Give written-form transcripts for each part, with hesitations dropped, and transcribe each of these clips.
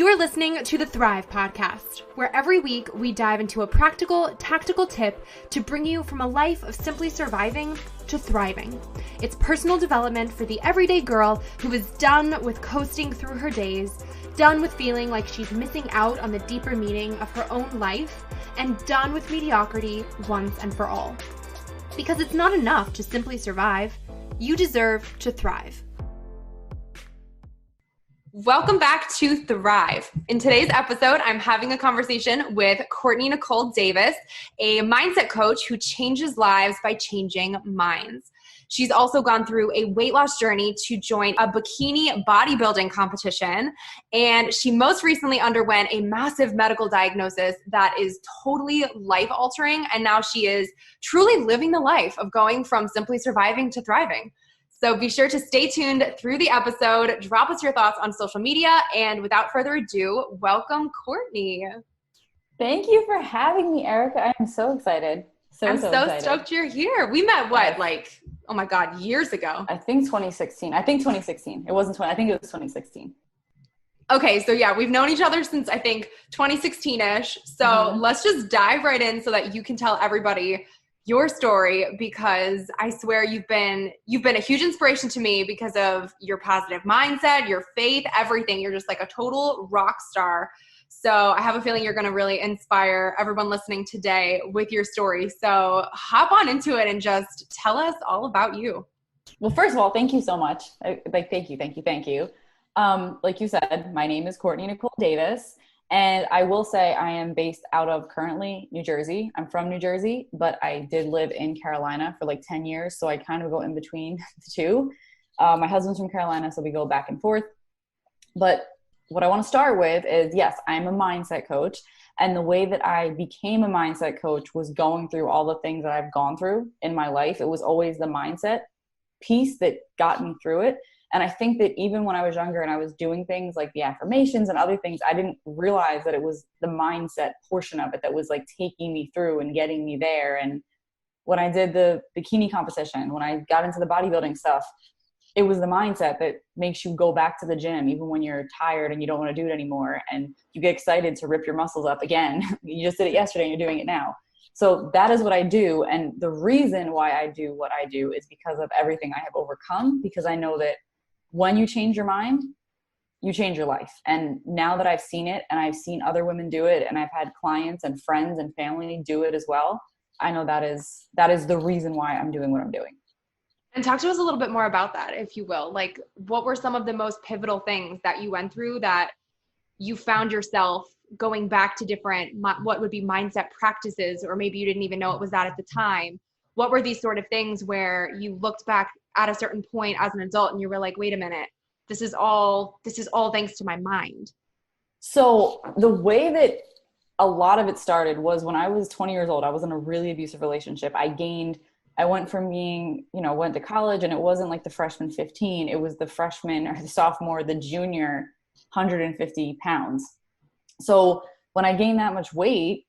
You're listening to the Thrive Podcast, where every week we dive into a practical, tactical tip to bring you from a life of simply surviving to thriving. It's personal development for the everyday girl who is done with coasting through her days, done with feeling like she's missing out on the deeper meaning of her own life, and done with mediocrity once and for all. Because it's not enough to simply survive. You deserve to thrive. Welcome back to Thrive. In today's episode, I'm having a conversation with Courtney Nicole Davis, a mindset coach who changes lives by changing minds. She's also gone through a weight loss journey to join a bikini bodybuilding competition, and she most recently underwent a massive medical diagnosis that is totally life-altering, and now she is truly living the life of going from simply surviving to thriving. So be sure to stay tuned through the episode. Drop us your thoughts on social media. And without further ado, welcome, Courtney. Thank you for having me, Erica. I'm so excited. I'm so excited. Stoked you're here. We met, oh my God, years ago. I think 2016. It wasn't 20. I think it was 2016. Okay, so yeah, we've known each other since I think 2016-ish. So let's just dive right in so that you can tell everybody your story, because I swear you've been a huge inspiration to me because of your positive mindset, your faith, everything. You're just like a total rock star. So I have a feeling you're going to really inspire everyone listening today with your story. So hop on into it and just tell us all about you. Well, first of all, thank you so much. Thank you. Like you said, my name is Courtney Nicole Davis. And I will say I am based out of currently New Jersey. I'm from New Jersey, but I did live in Carolina for like 10 years. So I kind of go in between the two. My husband's from Carolina, so we go back and forth. But what I want to start with is, yes, I'm a mindset coach. And the way that I became a mindset coach was going through all the things that I've gone through in my life. It was always the mindset piece that got me through it. And I think that even when I was younger and I was doing things like the affirmations and other things, I didn't realize that it was the mindset portion of it that was like taking me through and getting me there. And when I did the bikini competition, when I got into the bodybuilding stuff, it was the mindset that makes you go back to the gym even when you're tired and you don't want to do it anymore. And you get excited to rip your muscles up again. You just did it yesterday and you're doing it now. So that is what I do. And the reason why I do what I do is because of everything I have overcome, because I know that when you change your mind, you change your life. And now that I've seen it and I've seen other women do it and I've had clients and friends and family do it as well, I know that is the reason why I'm doing what I'm doing. And talk to us a little bit more about that, if you will. Like, what were some of the most pivotal things that you went through that you found yourself going back to different, what would be mindset practices, or maybe you didn't even know it was that at the time? What were these sort of things where you looked back at a certain point as an adult and you were like, wait a minute, this is all thanks to my mind? So the way that a lot of it started was when I was 20 years old. I was in a really abusive relationship. I went from being, went to college, and it wasn't like the freshman 15. It was the freshman or the sophomore, the junior 150 pounds. So when I gained that much weight,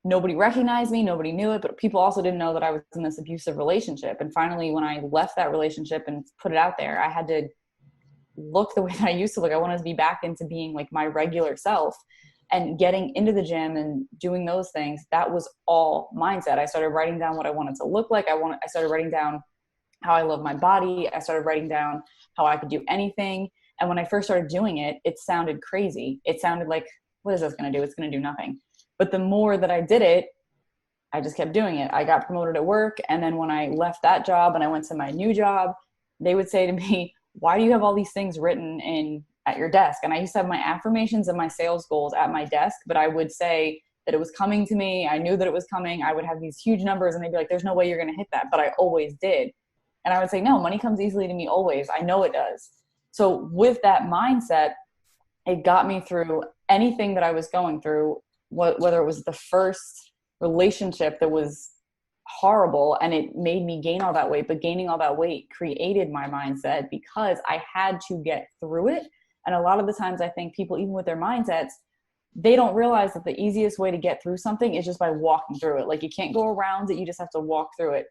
nobody recognized me, nobody knew it, but people also didn't know that I was in this abusive relationship. And finally, when I left that relationship and put it out there, I had to look the way that I used to look. I wanted to be back into being like my regular self, and getting into the gym and doing those things. That was all mindset. I started writing down what I wanted to look like. I started writing down how I love my body. I started writing down how I could do anything. And when I first started doing it, it sounded crazy. It sounded like, what is this going to do? It's going to do nothing. But the more that I did it, I just kept doing it. I got promoted at work. And then when I left that job and I went to my new job, they would say to me, why do you have all these things written in at your desk? And I used to have my affirmations and my sales goals at my desk, but I would say that it was coming to me. I knew that it was coming. I would have these huge numbers and they'd be like, there's no way you're going to hit that. But I always did. And I would say, no, money comes easily to me always. I know it does. So with that mindset, it got me through anything that I was going through, whether it was the first relationship that was horrible and it made me gain all that weight, but gaining all that weight created my mindset because I had to get through it. And a lot of the times I think people, even with their mindsets, they don't realize that the easiest way to get through something is just by walking through it. Like, you can't go around it. You just have to walk through it.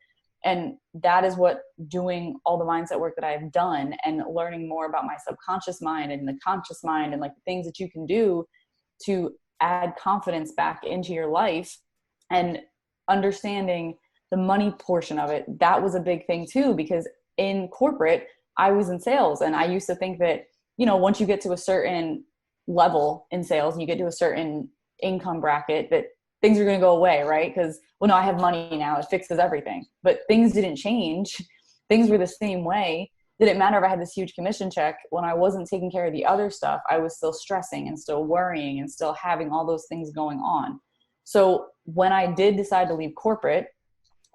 And that is what doing all the mindset work that I've done and learning more about my subconscious mind and the conscious mind and like the things that you can do to add confidence back into your life, and understanding the money portion of it. That was a big thing too, because in corporate, I was in sales, and I used to think that, you know, once you get to a certain level in sales and you get to a certain income bracket, that things are going to go away, right? Because, well, no, I have money now, it fixes everything. But things didn't change. Things were the same way. Didn't matter if I had this huge commission check. When I wasn't taking care of the other stuff, I was still stressing and still worrying and still having all those things going on. So when I did decide to leave corporate,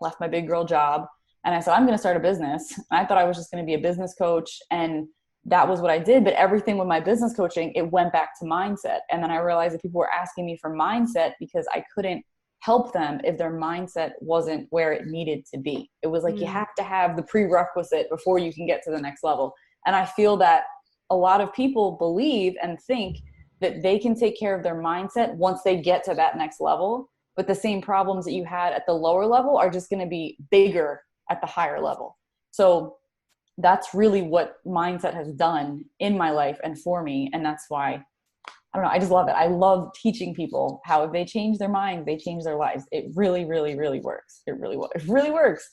left my big girl job, and I said, I'm going to start a business. I thought I was just going to be a business coach, and that was what I did. But everything with my business coaching, it went back to mindset. And then I realized that people were asking me for mindset because I couldn't help them if their mindset wasn't where it needed to be. It was like, you have to have the prerequisite before you can get to the next level. And I feel that a lot of people believe and think that they can take care of their mindset once they get to that next level. But the same problems that you had at the lower level are just going to be bigger at the higher level. So that's really what mindset has done in my life and for me. And that's why, I don't know, I just love it. I love teaching people how if they change their mind, they change their lives. It really, really, really works. It really works.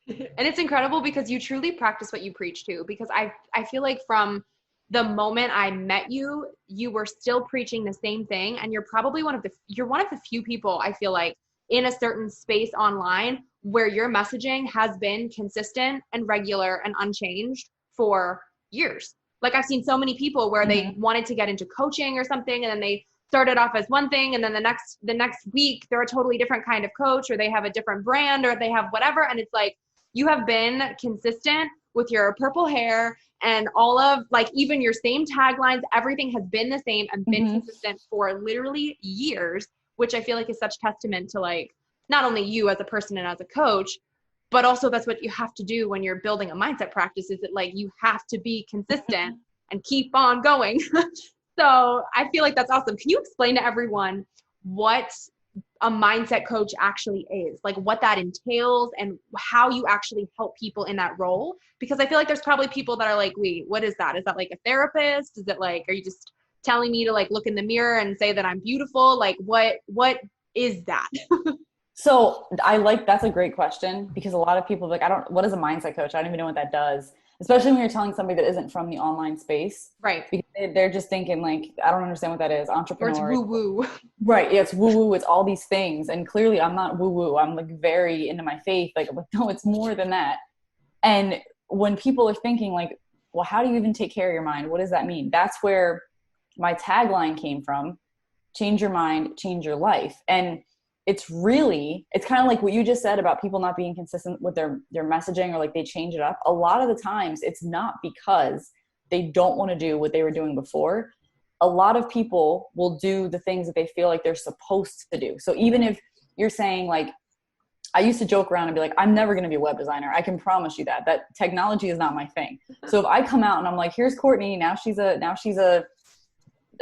And it's incredible because you truly practice what you preach too. Because I feel like from the moment I met you, you were still preaching the same thing. And you're probably one of the few people, I feel like, in a certain space online where your messaging has been consistent and regular and unchanged for years. Like I've seen so many people where they wanted to get into coaching or something, and then they started off as one thing, and then the next week they're a totally different kind of coach, or they have a different brand, or they have whatever. And it's like, you have been consistent with your purple hair and all of like even your same taglines. Everything has been the same and been consistent for literally years, which I feel like is such testament to like not only you as a person and as a coach, but also that's what you have to do when you're building a mindset practice, is that like you have to be consistent and keep on going. So I feel like that's awesome. Can you explain to everyone what a mindset coach actually is, like what that entails and how you actually help people in that role? Because I feel like there's probably people that are like, wait, what is that? Is that like a therapist? Is it like, are you just telling me to like look in the mirror and say that I'm beautiful? Like what is that? So that's a great question, because a lot of people are like, what is a mindset coach? I don't even know what that does. Especially when you're telling somebody that isn't from the online space. Right. Because they're just thinking like, I don't understand what that is. Entrepreneur. Or it's woo-woo. Right. Yeah, it's woo-woo. It's all these things. And clearly I'm not woo-woo. I'm like very into my faith. Like, no, it's more than that. And when people are thinking like, well, how do you even take care of your mind? What does that mean? That's where my tagline came from. Change your mind, change your life. And it's kind of like what you just said about people not being consistent with their messaging, or like they change it up. A lot of the times it's not because they don't want to do what they were doing before. A lot of people will do the things that they feel like they're supposed to do. So even if you're saying like, I used to joke around and be like, I'm never going to be a web designer. I can promise you that technology is not my thing. So if I come out and I'm like, here's Courtney, now she's a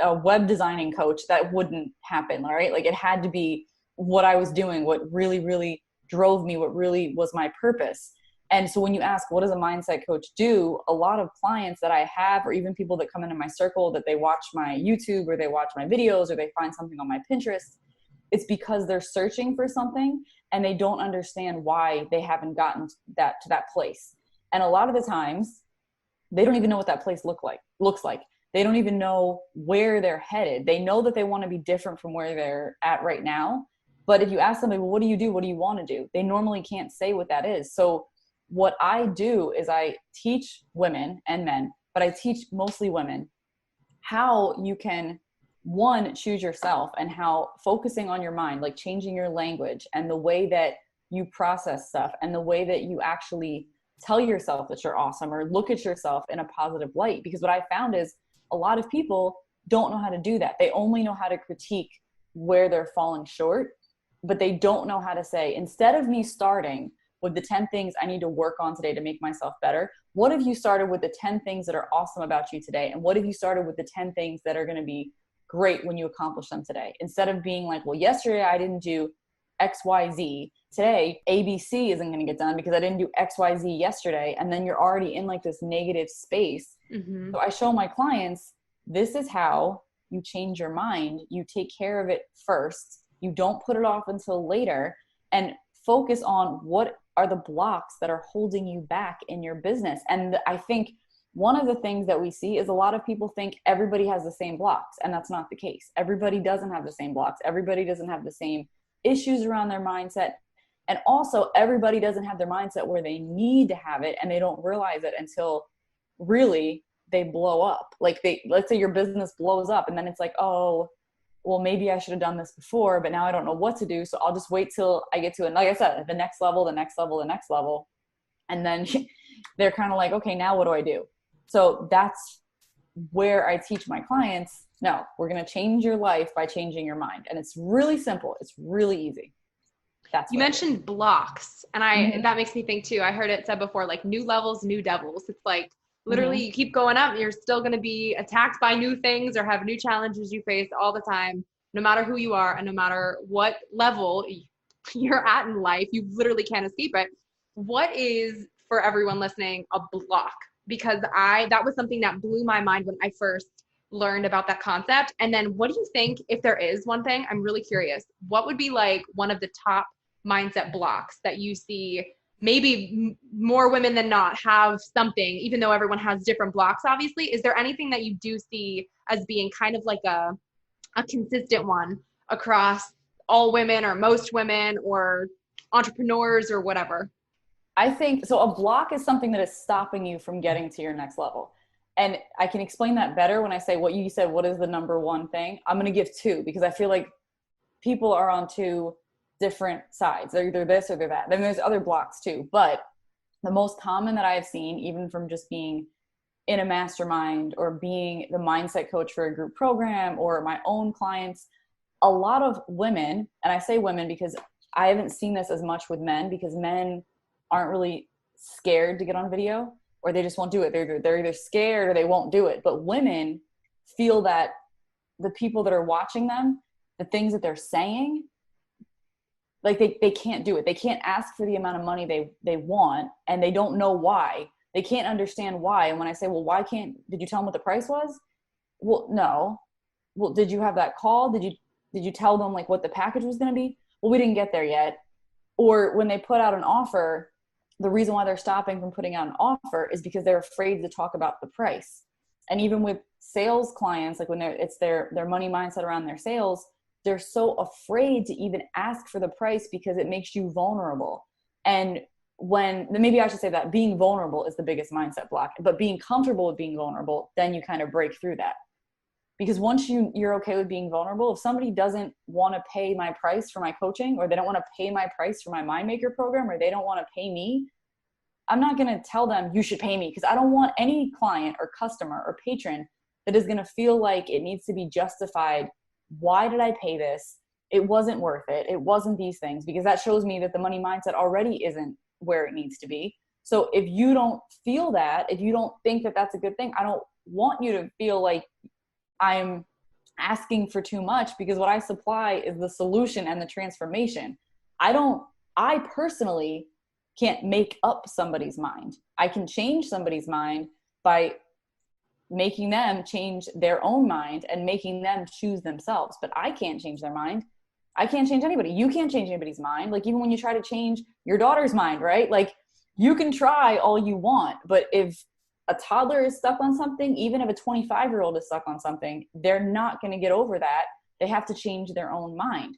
web designing coach, that wouldn't happen. Right. Like it had to be what I was doing, what really, really drove me, what really was my purpose. And so when you ask, what does a mindset coach do? A lot of clients that I have, or even people that come into my circle, that they watch my YouTube or they watch my videos or they find something on my Pinterest, it's because they're searching for something and they don't understand why they haven't gotten to that place. And a lot of the times they don't even know what that place looks like. They don't even know where they're headed. They know that they want to be different from where they're at right now. But if you ask somebody, well, what do you do? What do you want to do? They normally can't say what that is. So what I do is I teach women and men, but I teach mostly women, how you can, one, choose yourself, and how focusing on your mind, like changing your language and the way that you process stuff and the way that you actually tell yourself that you're awesome or look at yourself in a positive light. Because what I found is a lot of people don't know how to do that. They only know how to critique where they're falling short, but they don't know how to say, instead of me starting with the 10 things I need to work on today to make myself better, what if you started with the 10 things that are awesome about you today? And what if you started with the 10 things that are going to be great when you accomplish them today? Instead of being like, well, yesterday I didn't do XYZ. today, ABC isn't going to get done because I didn't do XYZ yesterday. And then you're already in like this negative space. Mm-hmm. So I show my clients, this is how you change your mind. You take care of it first. You don't put it off until later, and focus on what are the blocks that are holding you back in your business. And I think one of the things that we see is a lot of people think everybody has the same blocks, and that's not the case. Everybody doesn't have the same blocks. Everybody doesn't have the same issues around their mindset. And also everybody doesn't have their mindset where they need to have it, and they don't realize it until really they blow up. Like let's say your business blows up, and then it's like, oh, well, maybe I should have done this before, but now I don't know what to do. So I'll just wait till I get to it. Like I said, the next level, the next level, the next level. And then they're kind of like, okay, now what do I do? So that's where I teach my clients, no, we're going to change your life by changing your mind. And it's really simple. It's really easy. You mentioned blocks, and that makes me think too. I heard it said before, like new levels, new devils. It's like literally you keep going up, you're still going to be attacked by new things or have new challenges you face all the time, no matter who you are and no matter what level you're at in life. You literally can't escape it. What is, for everyone listening, a block? Because that was something that blew my mind when I first learned about that concept. And then what do you think, if there is one thing, I'm really curious, what would be like one of the top mindset blocks that you see? Maybe more women than not have something, even though everyone has different blocks, obviously. Is there anything that you do see as being kind of like a consistent one across all women or most women or entrepreneurs or whatever? I think so. A block is something that is stopping you from getting to your next level. And I can explain that better when I say what you said, what is the number one thing? I'm going to give two, because I feel like people are on two different sides. They're either this or they're that. Then there's other blocks too. But the most common that I have seen, even from just being in a mastermind or being the mindset coach for a group program or my own clients, a lot of women, and I say women because I haven't seen this as much with men, because men aren't really scared to get on video, or they just won't do it. They're either scared or they won't do it. But women feel that the people that are watching them, the things that they're saying, like they can't do it. They can't ask for the amount of money they want, and they don't know why. They can't understand why. And when I say, well, did you tell them what the price was? Well, no. Well, did you have that call? Did you tell them like what the package was going to be? Well, we didn't get there yet. Or when they put out an offer, the reason why they're stopping from putting out an offer is because they're afraid to talk about the price. And even with sales clients, like when it's their money mindset around their sales, they're so afraid to even ask for the price because it makes you vulnerable. And maybe I should say that being vulnerable is the biggest mindset block, but being comfortable with being vulnerable, then you kind of break through that. Because once you're okay with being vulnerable, if somebody doesn't want to pay my price for my coaching, or they don't want to pay my price for my Mind Maker program, or they don't want to pay me, I'm not going to tell them you should pay me, because I don't want any client or customer or patron that is going to feel like it needs to be justified. Why did I pay this? It wasn't worth it. It wasn't these things, because that shows me that the money mindset already isn't where it needs to be. So if you don't feel that, if you don't think that that's a good thing, I don't want you to feel like I'm asking for too much, because what I supply is the solution and the transformation. I personally can't make up somebody's mind. I can change somebody's mind by making them change their own mind and making them choose themselves. But I can't change their mind. I can't change anybody. You can't change anybody's mind. Like even when you try to change your daughter's mind, right? Like you can try all you want, but if a toddler is stuck on something, even if a 25-year-old is stuck on something, they're not going to get over that. They have to change their own mind.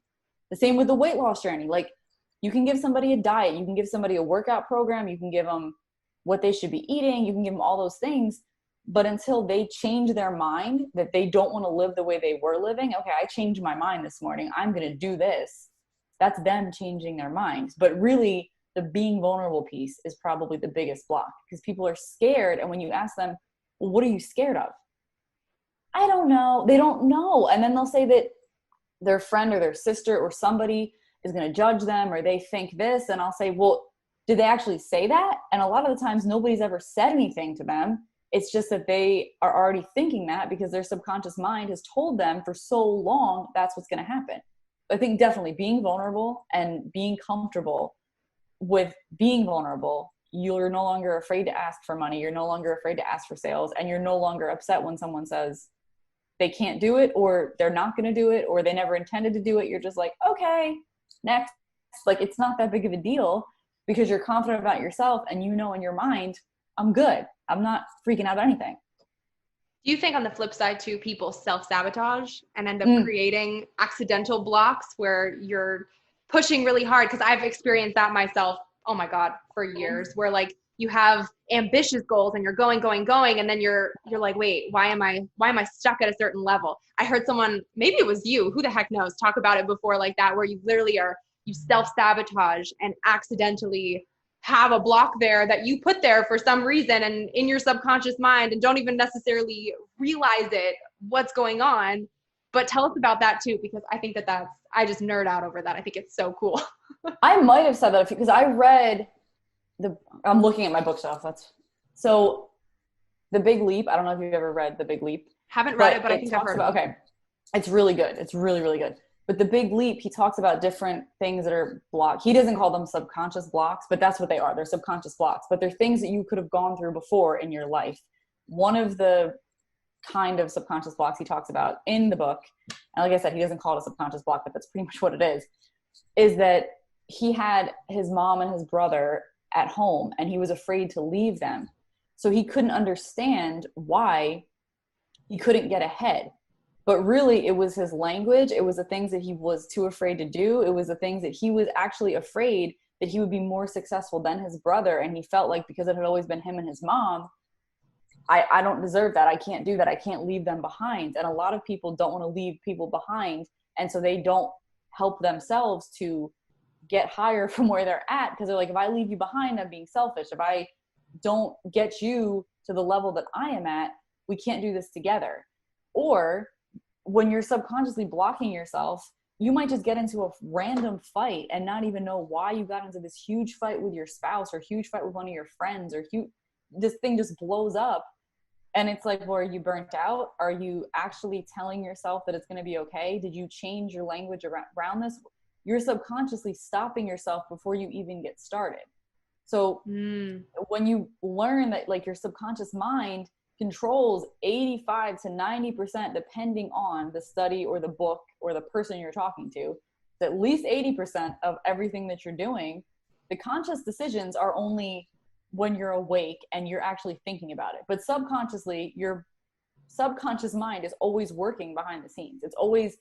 The same with the weight loss journey. Like you can give somebody a diet, you can give somebody a workout program, you can give them what they should be eating, you can give them all those things. But until they change their mind that they don't want to live the way they were living, okay, I changed my mind this morning, I'm going to do this. That's them changing their minds. But really, the being vulnerable piece is probably the biggest block, because people are scared. And when you ask them, well, what are you scared of? I don't know. They don't know. And then they'll say that their friend or their sister or somebody is going to judge them, or they think this. And I'll say, well, did they actually say that? And a lot of the times nobody's ever said anything to them. It's just that they are already thinking that because their subconscious mind has told them for so long that's what's going to happen. I think definitely being vulnerable and being comfortable with being vulnerable, you're no longer afraid to ask for money. You're no longer afraid to ask for sales, and you're no longer upset when someone says they can't do it, or they're not going to do it, or they never intended to do it. You're just like, okay, next. Like, it's not that big of a deal because you're confident about yourself and you know in your mind, I'm good. I'm not freaking out about anything. Do you think on the flip side too, people self-sabotage and end up creating accidental blocks where you're pushing really hard? Because I've experienced that myself, oh my God, for years, where like you have ambitious goals and you're going, and then you're like, wait, why am I stuck at a certain level? I heard someone, maybe it was you, who the heck knows, talk about it before like that, where you literally you self-sabotage and accidentally have a block there that you put there for some reason and in your subconscious mind, and don't even necessarily realize what's going on. But tell us about that too, because I think I just nerd out over that. I think it's so cool. I might have said that because I read I'm looking at my bookshelf. So The Big Leap. I don't know if you've ever read The Big Leap. Haven't read it, but I think I've heard of it. Okay. It's really good. It's really, really good. But The Big Leap, he talks about different things that are blocked. He doesn't call them subconscious blocks, but that's what they are. They're subconscious blocks, but they're things that you could have gone through before in your life. One of the kind of subconscious blocks he talks about in the book, and like I said, he doesn't call it a subconscious block, but that's pretty much what it is that he had his mom and his brother at home and he was afraid to leave them. So he couldn't understand why he couldn't get ahead. But really, it was his language. It was the things that he was too afraid to do. It was the things that he was actually afraid that he would be more successful than his brother. And he felt like because it had always been him and his mom, I don't deserve that. I can't do that. I can't leave them behind. And a lot of people don't want to leave people behind. And so they don't help themselves to get higher from where they're at. Because they're like, if I leave you behind, I'm being selfish. If I don't get you to the level that I am at, we can't do this together. Or when you're subconsciously blocking yourself, you might just get into a random fight and not even know why you got into this huge fight with your spouse or huge fight with one of your friends, or this thing just blows up. And it's like, well, are you burnt out? Are you actually telling yourself that it's going to be okay? Did you change your language around this? You're subconsciously stopping yourself before you even get started. So when you learn that like your subconscious mind controls 85 to 90%, depending on the study or the book or the person you're talking to, at least 80% of everything that you're doing, the conscious decisions are only when you're awake and you're actually thinking about it. But subconsciously, your subconscious mind is always working behind the scenes. It's always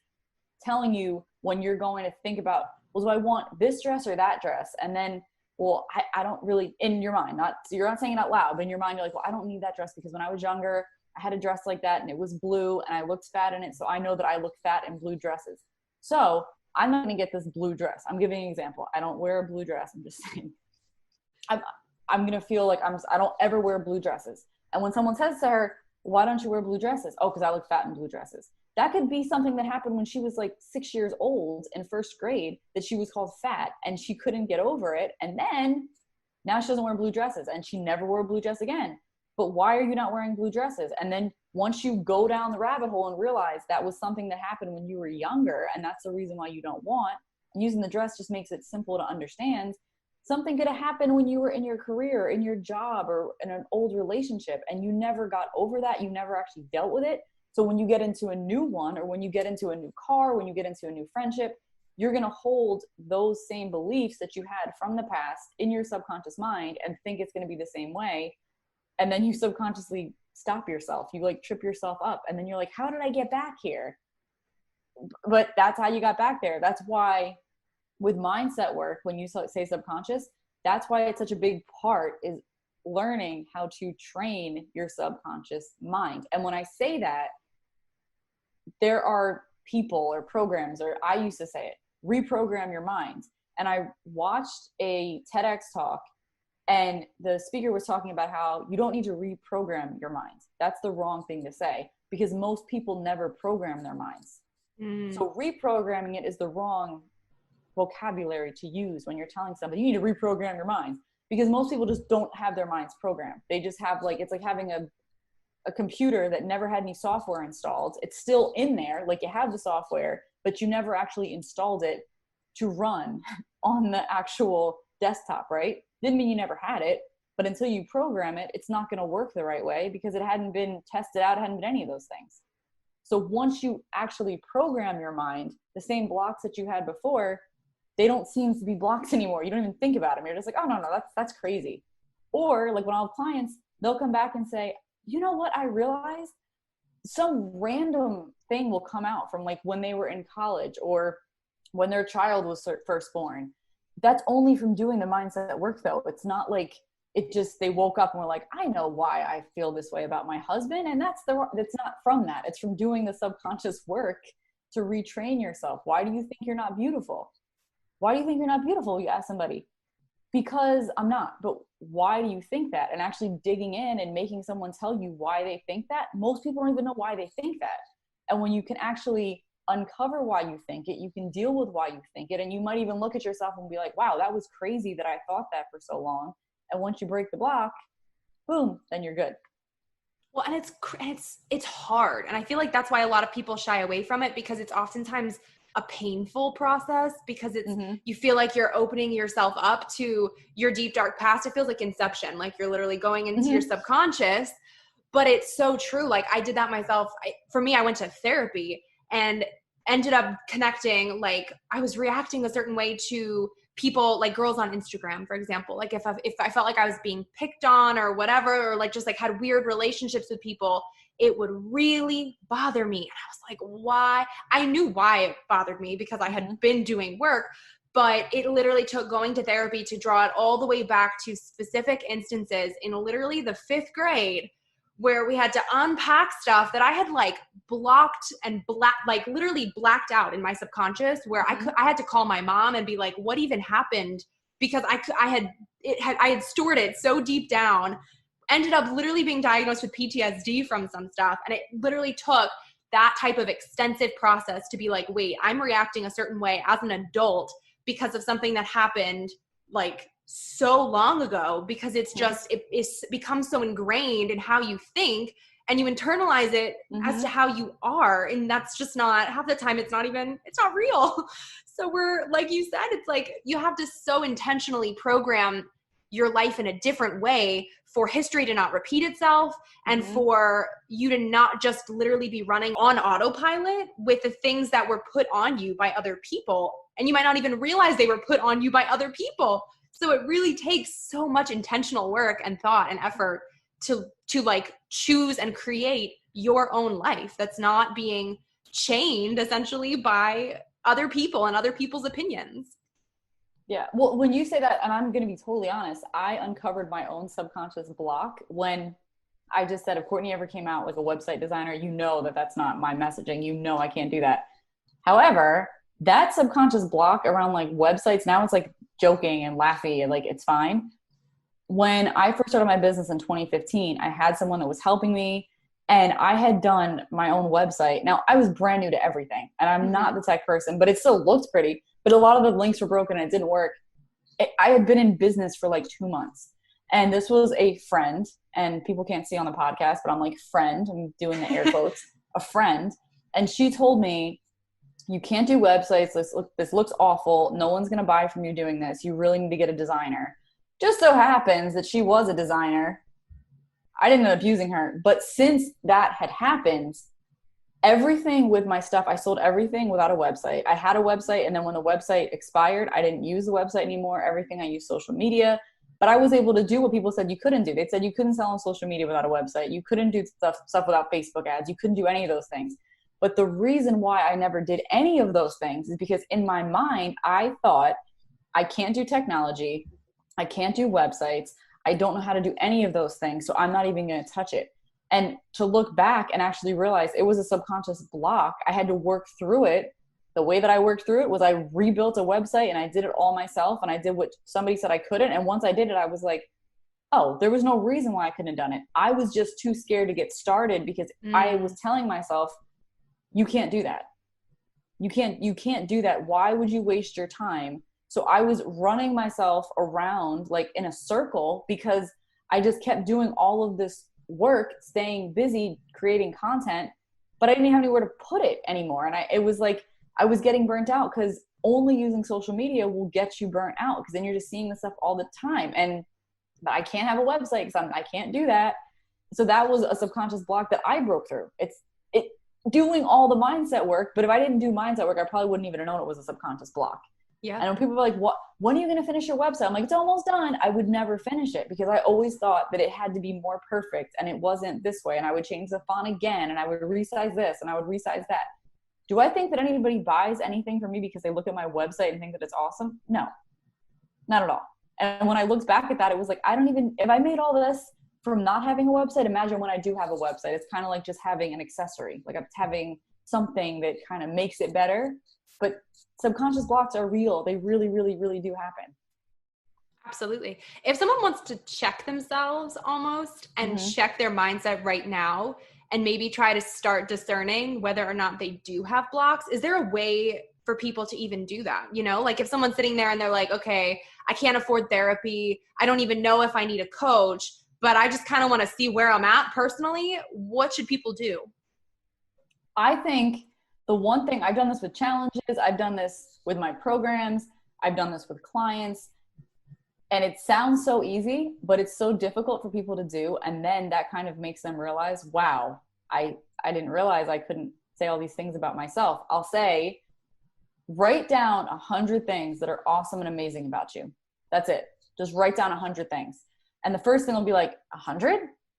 telling you when you're going to think about, well, do I want this dress or that dress? And then, well, I don't really, in your mind, you're not saying it out loud, but in your mind, you're like, well, I don't need that dress because when I was younger, I had a dress like that and it was blue and I looked fat in it. So I know that I look fat in blue dresses. So I'm not going to get this blue dress. I'm giving an example. I don't wear a blue dress. I'm just saying. I'm going to feel like I don't ever wear blue dresses. And when someone says to her, why don't you wear blue dresses? Oh, because I look fat in blue dresses. That could be something that happened when she was like 6 years old in first grade, that she was called fat and she couldn't get over it. And then now she doesn't wear blue dresses and she never wore a blue dress again. But why are you not wearing blue dresses? And then once you go down the rabbit hole and realize that was something that happened when you were younger, and that's the reason why you don't want, using the dress just makes it simple to understand. Something could have happened when you were in your career, in your job, or in an old relationship, and you never got over that. You never actually dealt with it. So when you get into a new one, or when you get into a new car, when you get into a new friendship, you're going to hold those same beliefs that you had from the past in your subconscious mind and think it's going to be the same way. And then you subconsciously stop yourself. You like trip yourself up. And then you're like, how did I get back here? But that's how you got back there. That's why with mindset work, when you say subconscious, that's why it's such a big part, is learning how to train your subconscious mind. And when I say that, there are people or programs, or I used to say it, reprogram your mind. And I watched a TEDx talk, and the speaker was talking about how you don't need to reprogram your mind. That's the wrong thing to say, because most people never program their minds. So reprogramming it is the wrong vocabulary to use when you're telling somebody you need to reprogram your mind, because most people just don't have their minds programmed. They just have it's like having a computer that never had any software installed. It's still in there, like you have the software, but you never actually installed it to run on the actual desktop, right? Didn't mean you never had it, but until you program it, it's not going to work the right way because it hadn't been tested out, it hadn't been any of those things. So once you actually program your mind, the same blocks that you had before, they don't seem to be blocks anymore. You don't even think about them. You're just like, oh, no, that's crazy. Or like when I'll have clients, they'll come back and say, you know what, I realized some random thing will come out from like when they were in college or when their child was first born. That's only from doing the mindset work though. It's not like they woke up and were like, I know why I feel this way about my husband. And that's not from that. It's from doing the subconscious work to retrain yourself. Why do you think you're not beautiful? Why do you think you're not beautiful? You ask somebody. Because I'm not, but why do you think that? And actually digging in and making someone tell you why they think that. Most people don't even know why they think that. And when you can actually uncover why you think it, you can deal with why you think it. And you might even look at yourself and be like, wow, that was crazy that I thought that for so long. And once you break the block, boom, then you're good. Well, and it's hard. And I feel like that's why a lot of people shy away from it, because it's oftentimes a painful process, because it's, you feel like you're opening yourself up to your deep, dark past. It feels like Inception, like you're literally going into your subconscious, but it's so true. Like I did that myself. For me, I went to therapy and ended up connecting. Like I was reacting a certain way to people, like girls on Instagram, for example. Like if I felt like I was being picked on or whatever, or like just like had weird relationships with people, it would really bother me. And I was like, why? I knew why it bothered me because I had been doing work, but it literally took going to therapy to draw it all the way back to specific instances in literally the 5th grade where we had to unpack stuff that I had like blocked and like literally blacked out in my subconscious, where I had to call my mom and be like, what even happened? Because I had stored it so deep down, ended up literally being diagnosed with PTSD from some stuff. And it literally took that type of extensive process to be like, wait, I'm reacting a certain way as an adult because of something that happened like so long ago, because it's just, it's become so ingrained in how you think and you internalize it as to how you are. And that's just not, half the time it's not real. So we're, like you said, it's like you have to so intentionally program your life in a different way for history to not repeat itself and for you to not just literally be running on autopilot with the things that were put on you by other people. And you might not even realize they were put on you by other people. So it really takes so much intentional work and thought and effort to like choose and create your own life that's not being chained essentially by other people and other people's opinions. Yeah. Well, when you say that, and I'm going to be totally honest, I uncovered my own subconscious block when I just said, if Courtney ever came out like a website designer, you know that that's not my messaging. You know I can't do that. However, that subconscious block around like websites, now it's like joking and laughy and like it's fine. When I first started my business in 2015, I had someone that was helping me and I had done my own website. Now I was brand new to everything and I'm not the tech person, but it still looked pretty. But a lot of the links were broken and it didn't work. I had been in business for like 2 months. And this was a friend, and people can't see on the podcast, but I'm like friend, I'm doing the air quotes, a friend. And she told me, you can't do websites. This looks awful. No one's going to buy from you doing this. You really need to get a designer. Just so happens that she was a designer. I didn't end up using her. But since that had happened, everything with my stuff, I sold everything without a website. I had a website, and then when the website expired, I didn't use the website anymore. Everything I used social media, but I was able to do what people said you couldn't do. They said you couldn't sell on social media without a website. You couldn't do stuff without Facebook ads. You couldn't do any of those things. But the reason why I never did any of those things is because in my mind, I thought I can't do technology. I can't do websites. I don't know how to do any of those things. So I'm not even going to touch it. And to look back and actually realize it was a subconscious block, I had to work through it. The way that I worked through it was I rebuilt a website and I did it all myself, and I did what somebody said I couldn't. And once I did it, I was like, oh, there was no reason why I couldn't have done it. I was just too scared to get started because I was telling myself, you can't do that. You can't do that. Why would you waste your time? So I was running myself around like in a circle because I just kept doing all of this work, staying busy, creating content, but I didn't have anywhere to put it anymore. And it was like, I was getting burnt out because only using social media will get you burnt out, because then you're just seeing this stuff all the time. And I can't have a website because I can't do that. So that was a subconscious block that I broke through. It's doing all the mindset work, but if I didn't do mindset work, I probably wouldn't even have known it was a subconscious block. Yeah. And when people are like, when are you going to finish your website? I'm like, it's almost done. I would never finish it because I always thought that it had to be more perfect, and it wasn't this way. And I would change the font again, and I would resize this, and I would resize that. Do I think that anybody buys anything from me because they look at my website and think that it's awesome? No, not at all. And when I looked back at that, it was like, if I made all this from not having a website, imagine when I do have a website. It's kind of like just having an accessory, like I'm having something that kind of makes it better. But subconscious blocks are real. They really, really, really do happen. Absolutely. If someone wants to check themselves almost and check their mindset right now and maybe try to start discerning whether or not they do have blocks, is there a way for people to even do that? You know, like if someone's sitting there and they're like, okay, I can't afford therapy. I don't even know if I need a coach, but I just kind of want to see where I'm at personally. What should people do? I think the one thing, I've done this with challenges, I've done this with my programs, I've done this with clients, and it sounds so easy, but it's so difficult for people to do. And then that kind of makes them realize, wow, I didn't realize I couldn't say all these things about myself. I'll say, write down 100 things that are awesome and amazing about you. That's it. Just write down 100 things. And the first thing will be like, 100?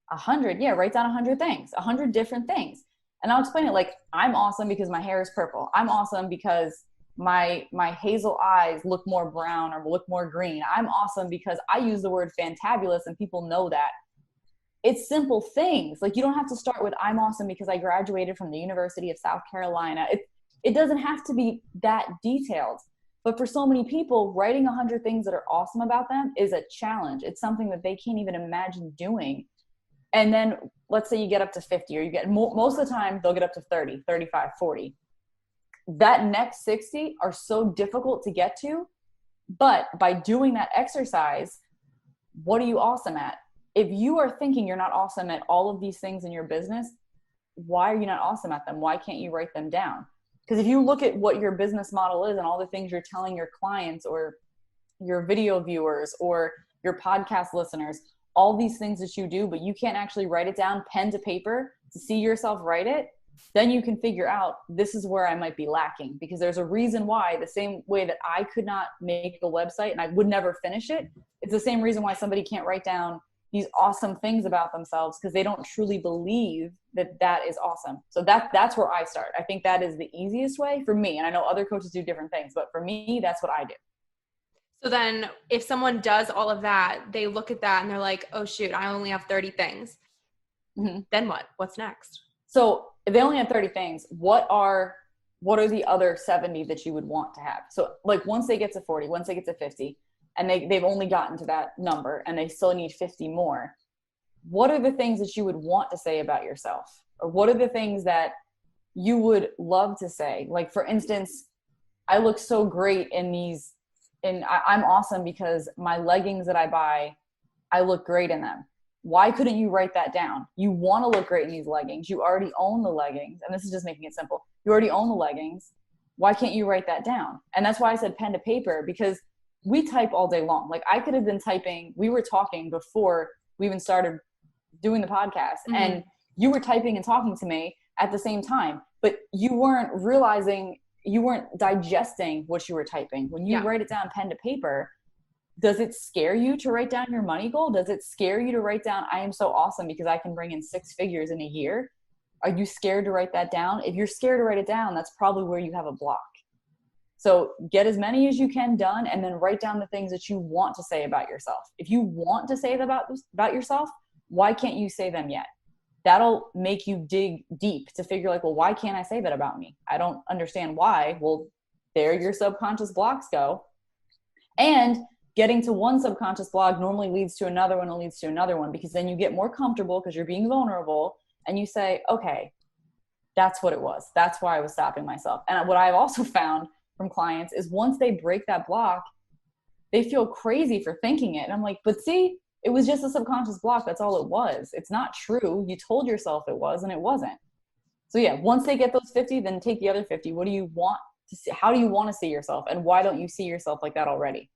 100? Yeah, write down 100 things, 100 different things. And I'll explain it like, I'm awesome because my hair is purple. I'm awesome because my hazel eyes look more brown or look more green. I'm awesome because I use the word fantabulous and people know that. It's simple things. Like, you don't have to start with, I'm awesome because I graduated from the University of South Carolina. It doesn't have to be that detailed. But for so many people, writing 100 things that are awesome about them is a challenge. It's something that they can't even imagine doing. And then let's say you get up to 50, or you get most of the time they'll get up to 30, 35, 40. That next 60 are so difficult to get to. But by doing that exercise, what are you awesome at? If you are thinking you're not awesome at all of these things in your business, why are you not awesome at them? Why can't you write them down? Because if you look at what your business model is and all the things you're telling your clients or your video viewers or your podcast listeners, all these things that you do, but you can't actually write it down pen to paper to see yourself write it, then you can figure out, this is where I might be lacking. Because there's a reason why, the same way that I could not make a website and I would never finish it, it's the same reason why somebody can't write down these awesome things about themselves, because they don't truly believe that that is awesome. So that's where I start. I think that is the easiest way for me. And I know other coaches do different things, but for me, that's what I do. So then if someone does all of that, they look at that and they're like, oh shoot, I only have 30 things. Then what? What's next? So if they only have 30 things, what are the other 70 that you would want to have? So like once they get to 40, once they get to 50, and they've only gotten to that number and they still need 50 more, what are the things that you would want to say about yourself? Or what are the things that you would love to say? Like, for instance, I look so great in these, I'm awesome because my leggings that I buy, I look great in them. Why couldn't you write that down? You want to look great in these leggings. You already own the leggings. And this is just making it simple. You already own the leggings. Why can't you write that down? And that's why I said pen to paper, because we type all day long. Like, I could have been typing, we were talking before we even started doing the podcast, and you were typing and talking to me at the same time, but you weren't realizing, you weren't digesting what you were typing. When you write it down pen to paper, does it scare you to write down your money goal? Does it scare you to write down, I am so awesome because I can bring in 6 figures in a year? Are you scared to write that down? If you're scared to write it down, that's probably where you have a block. So get as many as you can done, and then write down the things that you want to say about yourself. If you want to say about yourself, why can't you say them yet? That'll make you dig deep to figure like, well, why can't I say that about me? I don't understand why. Well, there your subconscious blocks go. And getting to one subconscious block normally leads to another one and leads to another one, because then you get more comfortable because you're being vulnerable and you say, okay, that's what it was. That's why I was stopping myself. And what I've also found from clients is once they break that block, they feel crazy for thinking it. And I'm like, but see, it was just a subconscious block. That's all it was. It's not true. You told yourself it was, and it wasn't. So yeah, once they get those 50, then take the other 50. What do you want to see, how do you want to see yourself, and why don't you see yourself like that already?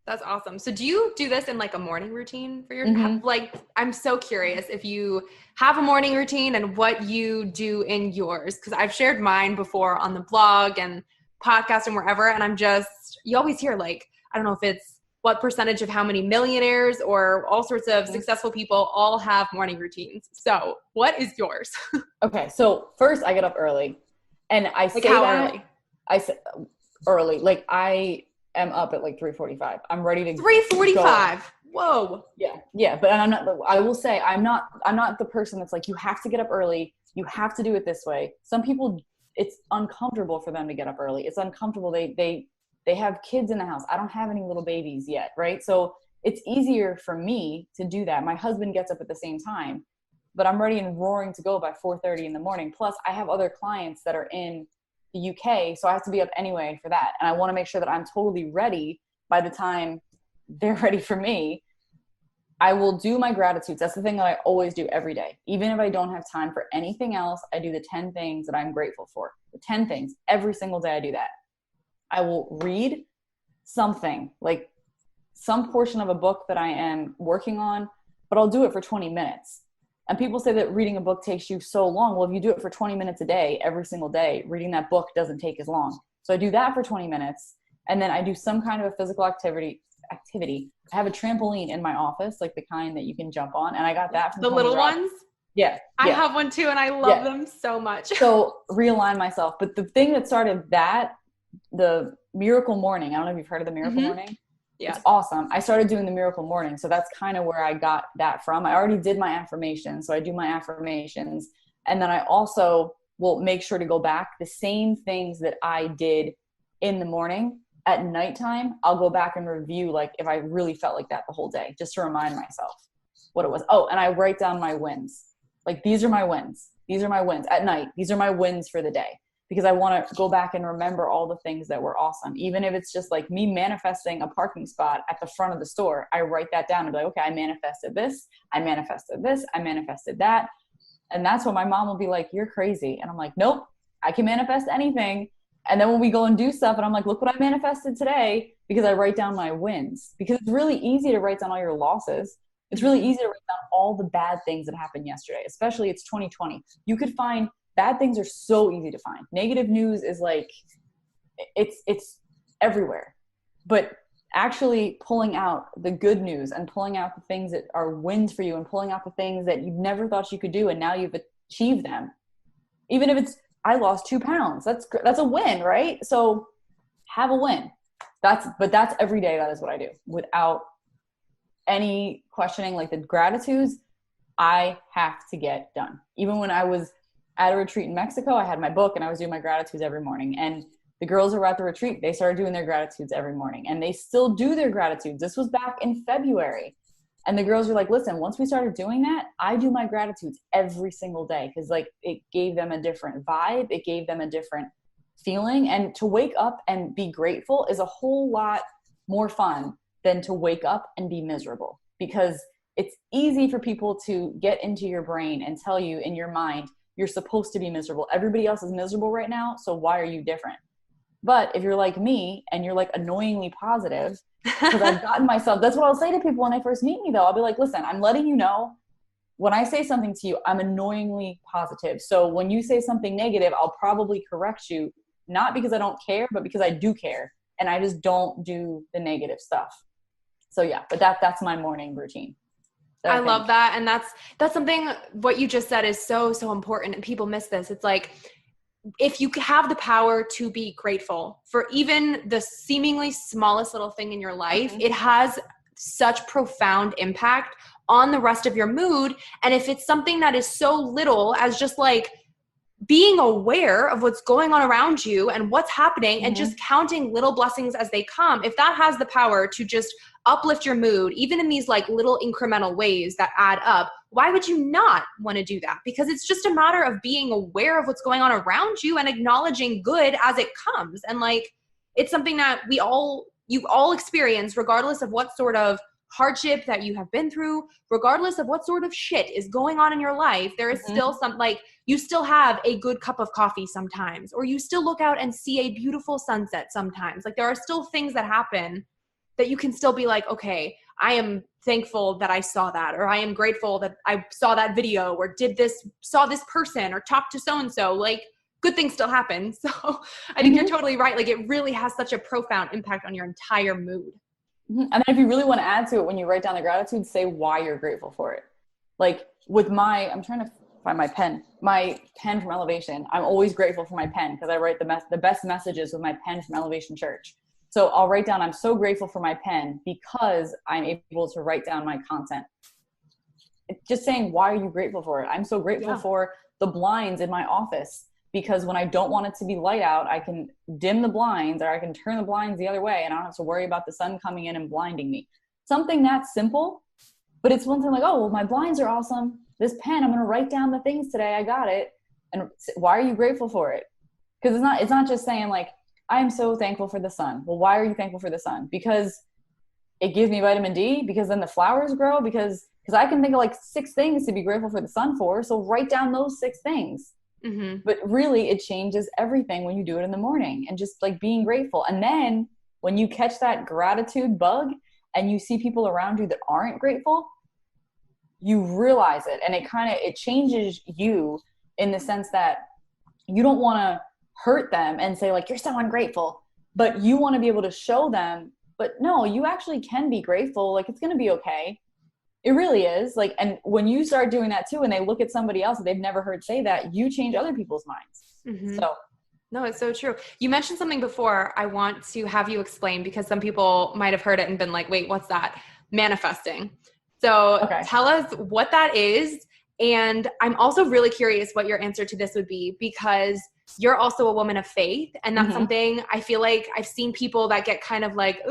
That's awesome. So do you do this in like a morning routine for your, like, I'm so curious if you have a morning routine and what you do in yours. Cause I've shared mine before on the blog and podcast and wherever. And I'm just, you always hear like, I don't know if it's what percentage of how many millionaires or all sorts of successful people all have morning routines. So what is yours? Okay. So first I get up early, and I say how that early? I say early, like I am up at like 3:45. I'm ready to 3:45. Whoa. Yeah. But I will say I'm not the person that's like, you have to get up early. You have to do it this way. Some people, it's uncomfortable for them to get up early. It's uncomfortable. They have kids in the house. I don't have any little babies yet. Right. So it's easier for me to do that. My husband gets up at the same time, but I'm ready and roaring to go by 4:30 in the morning. Plus I have other clients that are in the UK, so I have to be up anyway for that. And I want to make sure that I'm totally ready by the time they're ready for me. I will do my gratitudes. That's the thing that I always do every day. Even if I don't have time for anything else, I do the 10 things that I'm grateful for. The 10 things. Every single day I do that. I will read something, like some portion of a book that I am working on, but I'll do it for 20 minutes. And people say that reading a book takes you so long. Well, if you do it for 20 minutes a day, every single day, reading that book doesn't take as long. So I do that for 20 minutes. And then I do some kind of a physical activity. I have a trampoline in my office, like the kind that you can jump on. And I got that from the little ones. Yeah. I have one too, and I love them so much. So realign myself. But the thing that started that, the Miracle Morning, I don't know if you've heard of the Miracle Morning. Yeah. It's awesome. I started doing the Miracle Morning. So that's kind of where I got that from. I already did my affirmations. So I do my affirmations. And then I also will make sure to go back the same things that I did in the morning. At nighttime, I'll go back and review, like if I really felt like that the whole day, just to remind myself what it was. Oh, and I write down my wins. Like, these are my wins. These are my wins at night. These are my wins for the day. Because I want to go back and remember all the things that were awesome. Even if it's just like me manifesting a parking spot at the front of the store, I write that down and be like, okay, I manifested this, I manifested this, I manifested that. And that's when my mom will be like, you're crazy. And I'm like, nope, I can manifest anything. And then when we go and do stuff and I'm like, look what I manifested today, because I write down my wins. Because it's really easy to write down all your losses. It's really easy to write down all the bad things that happened yesterday, especially it's 2020. You could find bad things are so easy to find. Negative news is like, it's everywhere. But actually pulling out the good news and pulling out the things that are wins for you and pulling out the things that you never thought you could do and now you've achieved them. Even if it's, I lost 2 pounds. That's a win, right? So have a win. That's every day. That is what I do without any questioning. Like the gratitudes, I have to get done. Even when I was at a retreat in Mexico, I had my book and I was doing my gratitudes every morning. And the girls who were at the retreat, they started doing their gratitudes every morning and they still do their gratitudes. This was back in February. And the girls were like, listen, once we started doing that, I do my gratitudes every single day. Cause like it gave them a different vibe. It gave them a different feeling. And to wake up and be grateful is a whole lot more fun than to wake up and be miserable, because it's easy for people to get into your brain and tell you in your mind, you're supposed to be miserable. Everybody else is miserable right now. So why are you different? But if you're like me and you're like annoyingly positive, because I've gotten myself, that's what I'll say to people when they first meet me though. I'll be like, listen, I'm letting you know when I say something to you, I'm annoyingly positive. So when you say something negative, I'll probably correct you, not because I don't care, but because I do care. And I just don't do the negative stuff. So yeah, but that's my morning routine. I love that. And that's something, what you just said is so, so important. And people miss this. It's like, if you have the power to be grateful for even the seemingly smallest little thing in your life, it has such profound impact on the rest of your mood. And if it's something that is so little as just like being aware of what's going on around you and what's happening and just counting little blessings as they come, if that has the power to just uplift your mood, even in these like little incremental ways that add up, why would you not want to do that? Because it's just a matter of being aware of what's going on around you and acknowledging good as it comes. And like, it's something that you all experience regardless of what sort of hardship that you have been through, regardless of what sort of shit is going on in your life, there is still some, like, you still have a good cup of coffee sometimes, or you still look out and see a beautiful sunset sometimes. Like, there are still things that happen that you can still be like, okay, I am thankful that I saw that, or I am grateful that I saw that video, or saw this person, or talked to so-and-so. Like, good things still happen. So I think you're totally right. Like, it really has such a profound impact on your entire mood. And then if you really want to add to it, when you write down the gratitude, say why you're grateful for it. Like with I'm trying to find my pen from Elevation. I'm always grateful for my pen because I write the best messages with my pen from Elevation Church. So I'll write down, I'm so grateful for my pen because I'm able to write down my content. Just saying, why are you grateful for it? I'm so grateful for the blinds in my office because when I don't want it to be light out, I can dim the blinds, or I can turn the blinds the other way, and I don't have to worry about the sun coming in and blinding me. Something that simple, but it's one thing like, oh, well, my blinds are awesome. This pen, I'm going to write down the things today. I got it. And why are you grateful for it? Because it's not just saying like, I am so thankful for the sun. Well, why are you thankful for the sun? Because it gives me vitamin D, because then the flowers grow, because I can think of like 6 things to be grateful for the sun for. So write down those 6 things. But really it changes everything when you do it in the morning and just like being grateful. And then when you catch that gratitude bug and you see people around you that aren't grateful, you realize it. And it changes you in the sense that you don't want to hurt them and say like, you're so ungrateful, but you want to be able to show them, but no, you actually can be grateful. Like, it's going to be okay. It really is. Like, and when you start doing that too, and they look at somebody else that they've never heard say that, you change other people's minds. So no, it's so true. You mentioned something before I want to have you explain, because some people might have heard it and been like, wait, what's that? Manifesting. So tell us what that is. And I'm also really curious what your answer to this would be, because you're also a woman of faith. And that's something I feel like I've seen people that get kind of like,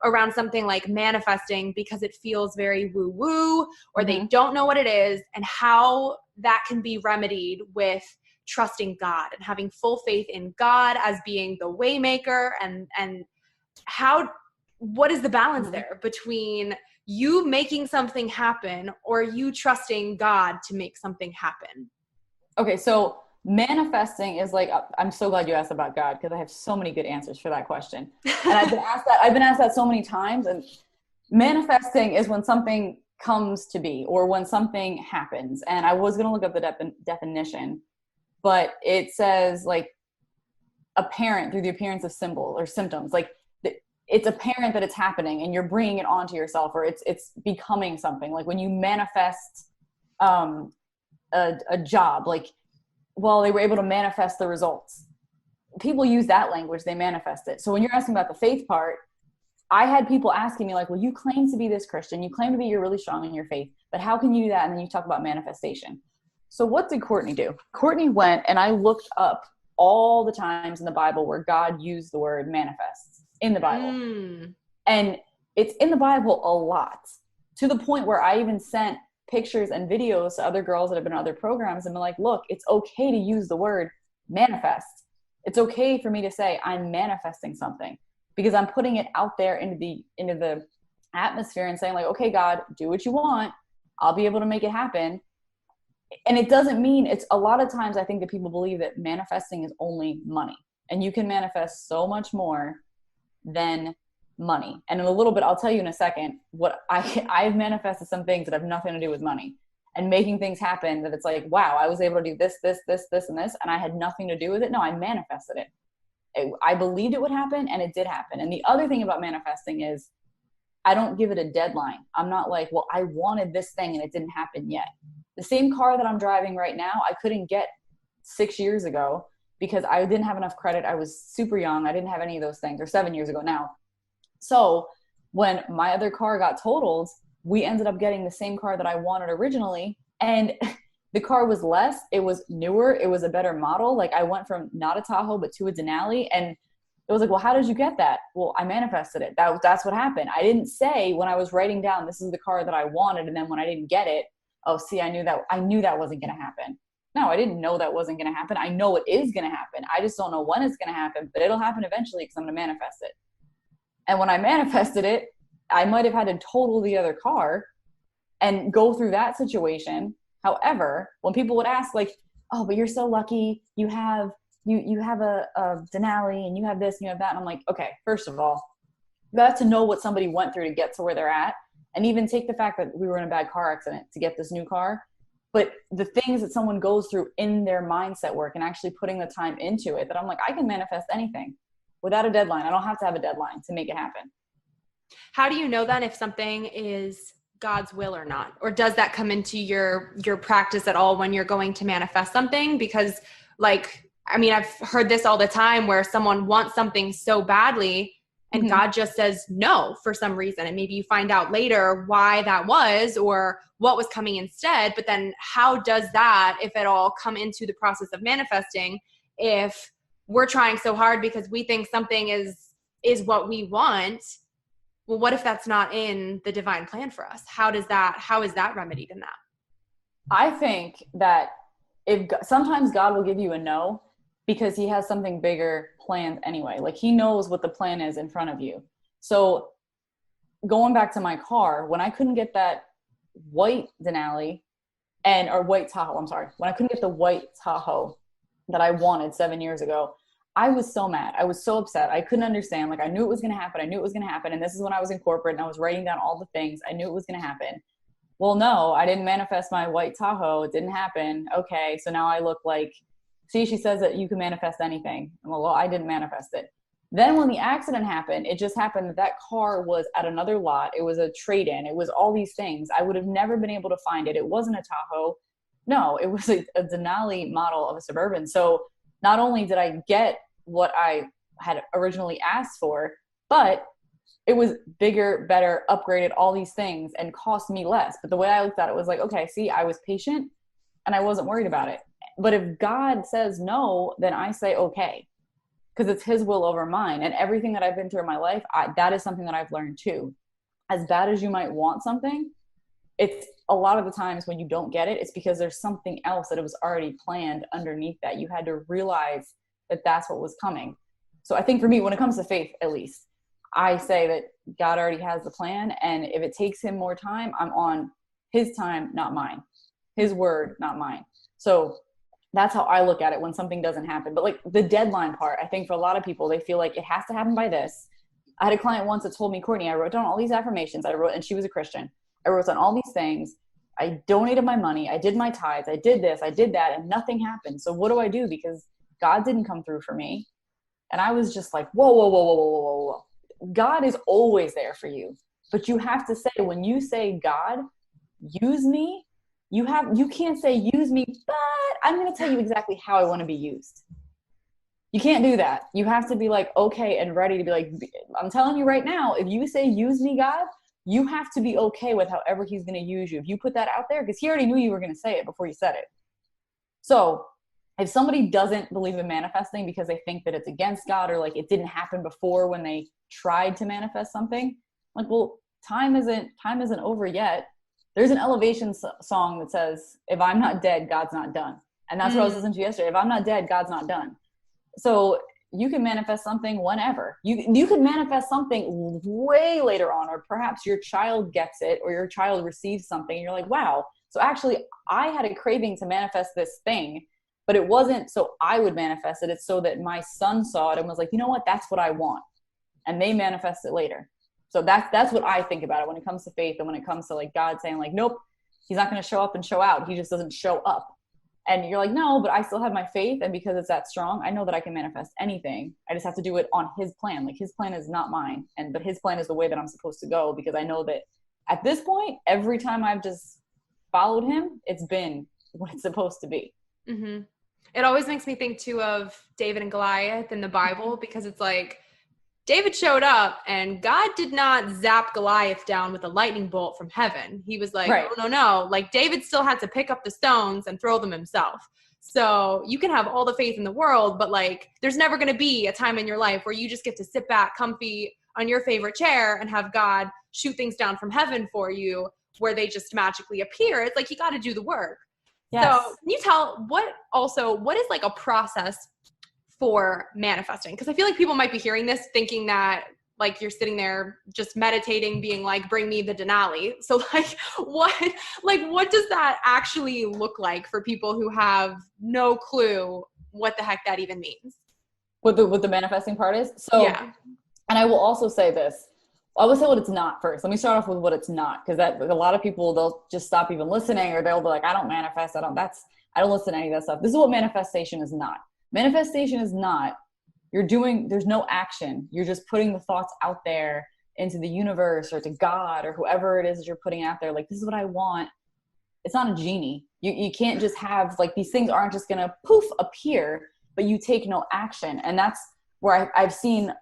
around something like manifesting, because it feels very woo woo, or they don't know what it is, and how that can be remedied with trusting God and having full faith in God as being the way maker, and what is the balance there between you making something happen or you trusting God to make something happen? Okay, so manifesting is like, I'm so glad you asked about God, because I have so many good answers for that question. And I've been asked that so many times. And manifesting is when something comes to be, or when something happens. And I was going to look up the definition, but it says like apparent through the appearance of symbol or symptoms. Like it's apparent that it's happening and you're bringing it onto yourself, or it's becoming something. Like when you manifest a job, like, well, they were able to manifest the results. People use that language, they manifest it. So when you're asking about the faith part, I had people asking me like, well, you claim to be this Christian, you claim to be, you're really strong in your faith, but how can you do that? And then you talk about manifestation. So what did Courtney do? Courtney went and I looked up all the times in the Bible where God used the word manifest in the Bible. And it's in the Bible a lot, to the point where I even sent pictures and videos to other girls that have been in other programs and been like, look, it's okay to use the word manifest. It's okay for me to say I'm manifesting something, because I'm putting it out there into the atmosphere and saying like, okay, God, do what you want. I'll be able to make it happen. And it doesn't mean, it's a lot of times I think that people believe that manifesting is only money, and you can manifest so much more than money. And in a little bit, I'll tell you in a second what I've manifested some things that have nothing to do with money, and making things happen that it's like, wow, I was able to do this, and this, and I had nothing to do with it. No, I manifested it. I believed it would happen, and it did happen. And the other thing about manifesting is I don't give it a deadline. I'm not like, well, I wanted this thing and it didn't happen yet. The same car that I'm driving right now, I couldn't get 6 years ago because I didn't have enough credit. I was super young. I didn't have any of those things, or 7 years ago now. So when my other car got totaled, we ended up getting the same car that I wanted originally. And the car was less, it was newer, it was a better model. Like I went from not a Tahoe, but to a Denali. And it was like, well, how did you get that? Well, I manifested it. That's what happened. I didn't say when I was writing down, this is the car that I wanted. And then when I didn't get it, oh, see, I knew that wasn't going to happen. No, I didn't know that wasn't going to happen. I know it is going to happen. I just don't know when it's going to happen, but it'll happen eventually because I'm going to manifest it. And when I manifested it, I might have had to total the other car and go through that situation. However, when people would ask like, oh, but you're so lucky, you have a Denali and you have this and you have that. And I'm like, okay, first of all, you have to know what somebody went through to get to where they're at. And even take the fact that we were in a bad car accident to get this new car. But the things that someone goes through in their mindset work and actually putting the time into it, that I'm like, I can manifest anything without a deadline. I don't have to have a deadline to make it happen. How do you know then if something is God's will or not? Or does that come into your practice at all when you're going to manifest something? Because like, I mean, I've heard this all the time where someone wants something so badly and God just says no for some reason. And maybe you find out later why that was or what was coming instead. But then how does that, if at all, come into the process of manifesting if we're trying so hard because we think something is what we want? Well, what if that's not in the divine plan for us? How is that remedied in that? I think that sometimes God will give you a no because he has something bigger planned anyway. Like he knows what the plan is in front of you. So going back to my car, when I couldn't get that white Denali or white Tahoe, I'm sorry, when I couldn't get the white Tahoe that I wanted 7 years ago, I was so mad. I was so upset. I couldn't understand. Like I knew it was going to happen. And this is when I was in corporate and I was writing down all the things. I knew it was going to happen. Well, no, I didn't manifest my white Tahoe. It didn't happen. Okay. So now I look like, see, she says that you can manifest anything. Well, I didn't manifest it. Then when the accident happened, it just happened that car was at another lot. It was a trade-in. It was all these things. I would have never been able to find it. It wasn't a Tahoe. No, it was a Denali model of a Suburban. So not only did I get what I had originally asked for, but it was bigger, better, upgraded, all these things, and cost me less. But the way I looked at it was like, okay, see, I was patient and I wasn't worried about it. But if God says no, then I say okay, because it's his will over mine. And everything that I've been through in my life, that is something that I've learned too. As bad as you might want something, it's a lot of the times when you don't get it, it's because there's something else that it was already planned underneath that. You had to realize that that's what was coming. So I think for me, when it comes to faith, at least, I say that God already has the plan. And if it takes him more time, I'm on his time, not mine. His word, not mine. So that's how I look at it when something doesn't happen. But like the deadline part, I think for a lot of people, they feel like it has to happen by this. I had a client once that told me, Courtney, I wrote down all these affirmations. And she was a Christian. I wrote down all these things. I donated my money. I did my tithes. I did this. I did that. And nothing happened. So what do I do? Because God didn't come through for me. And I was just like, whoa, whoa, whoa, whoa, whoa, whoa, whoa. God is always there for you. But you have to say, when you say, God, use me, you can't say use me, but I'm going to tell you exactly how I want to be used. You can't do that. You have to be like, okay, and ready to be like, I'm telling you right now, if you say use me, God, you have to be okay with however he's going to use you. If you put that out there, because he already knew you were going to say it before you said it. So if somebody doesn't believe in manifesting because they think that it's against God, or like it didn't happen before when they tried to manifest something, like, well, time isn't over yet. There's an Elevation song that says, if I'm not dead, God's not done. And that's what I was listening to yesterday. If I'm not dead, God's not done. So you can manifest something whenever. You could manifest something way later on, or perhaps your child gets it, or your child receives something and you're like, wow. So actually I had a craving to manifest this thing, but it wasn't so I would manifest it. It's so that my son saw it and was like, you know what, that's what I want. And they manifest it later. So that's what I think about it when it comes to faith, and when it comes to like God saying like, nope, he's not going to show up and show out. He just doesn't show up. And you're like, no, but I still have my faith. And because it's that strong, I know that I can manifest anything. I just have to do it on his plan. Like his plan is not mine. But his plan is the way that I'm supposed to go, because I know that at this point, every time I've just followed him, it's been what it's supposed to be. Mm-hmm. It always makes me think too of David and Goliath in the Bible, because it's like, David showed up and God did not zap Goliath down with a lightning bolt from heaven. He was like, right. Oh, no. Like David still had to pick up the stones and throw them himself. So you can have all the faith in the world, but like there's never going to be a time in your life where you just get to sit back comfy on your favorite chair and have God shoot things down from heaven for you where they just magically appear. It's like you got to do the work. Yes. So can you tell what is like a process for manifesting? Because I feel like people might be hearing this thinking that like you're sitting there just meditating, being like, bring me the Denali. So what does that actually look like for people who have no clue what the heck that even means? What the manifesting part is? So, yeah. And I will also say this. I will say what it's not first. Let me start off with what it's not, because that a lot of people, they'll just stop even listening, or they'll be like, I don't manifest. I don't listen to any of that stuff. This is what manifestation is not. Manifestation is not, there's no action. You're just putting the thoughts out there into the universe or to God or whoever it is that you're putting out there. Like, this is what I want. It's not a genie. You can't just have, like, these things aren't just going to poof appear, but you take no action. And that's where I've seen,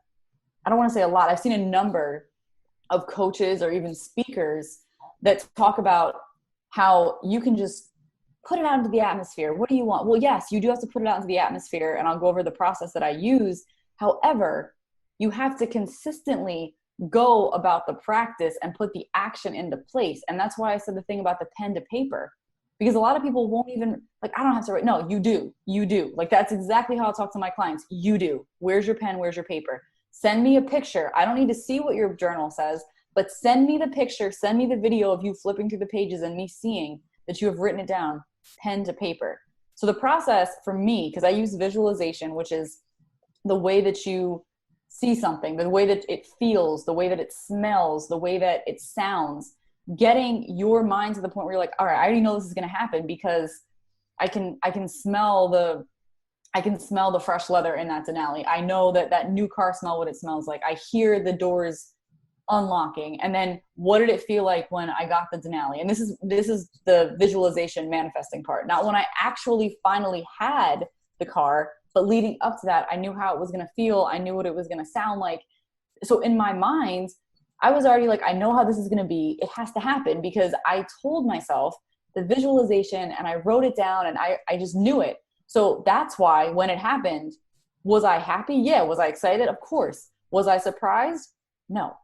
I don't want to say a lot, I've seen a number of coaches or even speakers that talk about how you can just put it out into the atmosphere. What do you want? Well, yes, you do have to put it out into the atmosphere, and I'll go over the process that I use. However, you have to consistently go about the practice and put the action into place. And that's why I said the thing about the pen to paper, because a lot of people won't even, like, I don't have to write. No, you do. Like, that's exactly how I talk to my clients. You do. Where's your pen? Where's your paper? Send me a picture. I don't need to see what your journal says, but send me the picture, send me the video of you flipping through the pages and me seeing that you have written it down, pen to paper. So the process for me, because I use visualization, which is the way that you see something, the way that it feels, the way that it smells, the way that it sounds, getting your mind to the point where you're like, all right, I already know this is going to happen because I can smell the fresh leather in that Denali. I know that new car smell, what it smells like. I hear the doors unlocking. And then what did it feel like when I got the Denali? And this is the visualization manifesting part. Not when I actually finally had the car, but leading up to that, I knew how it was going to feel. I knew what it was going to sound like. So in my mind, I was already like, I know how this is going to be. It has to happen because I told myself the visualization and I wrote it down and I just knew it. So that's why when it happened, was I happy? Yeah. Was I excited? Of course. Was I surprised? No.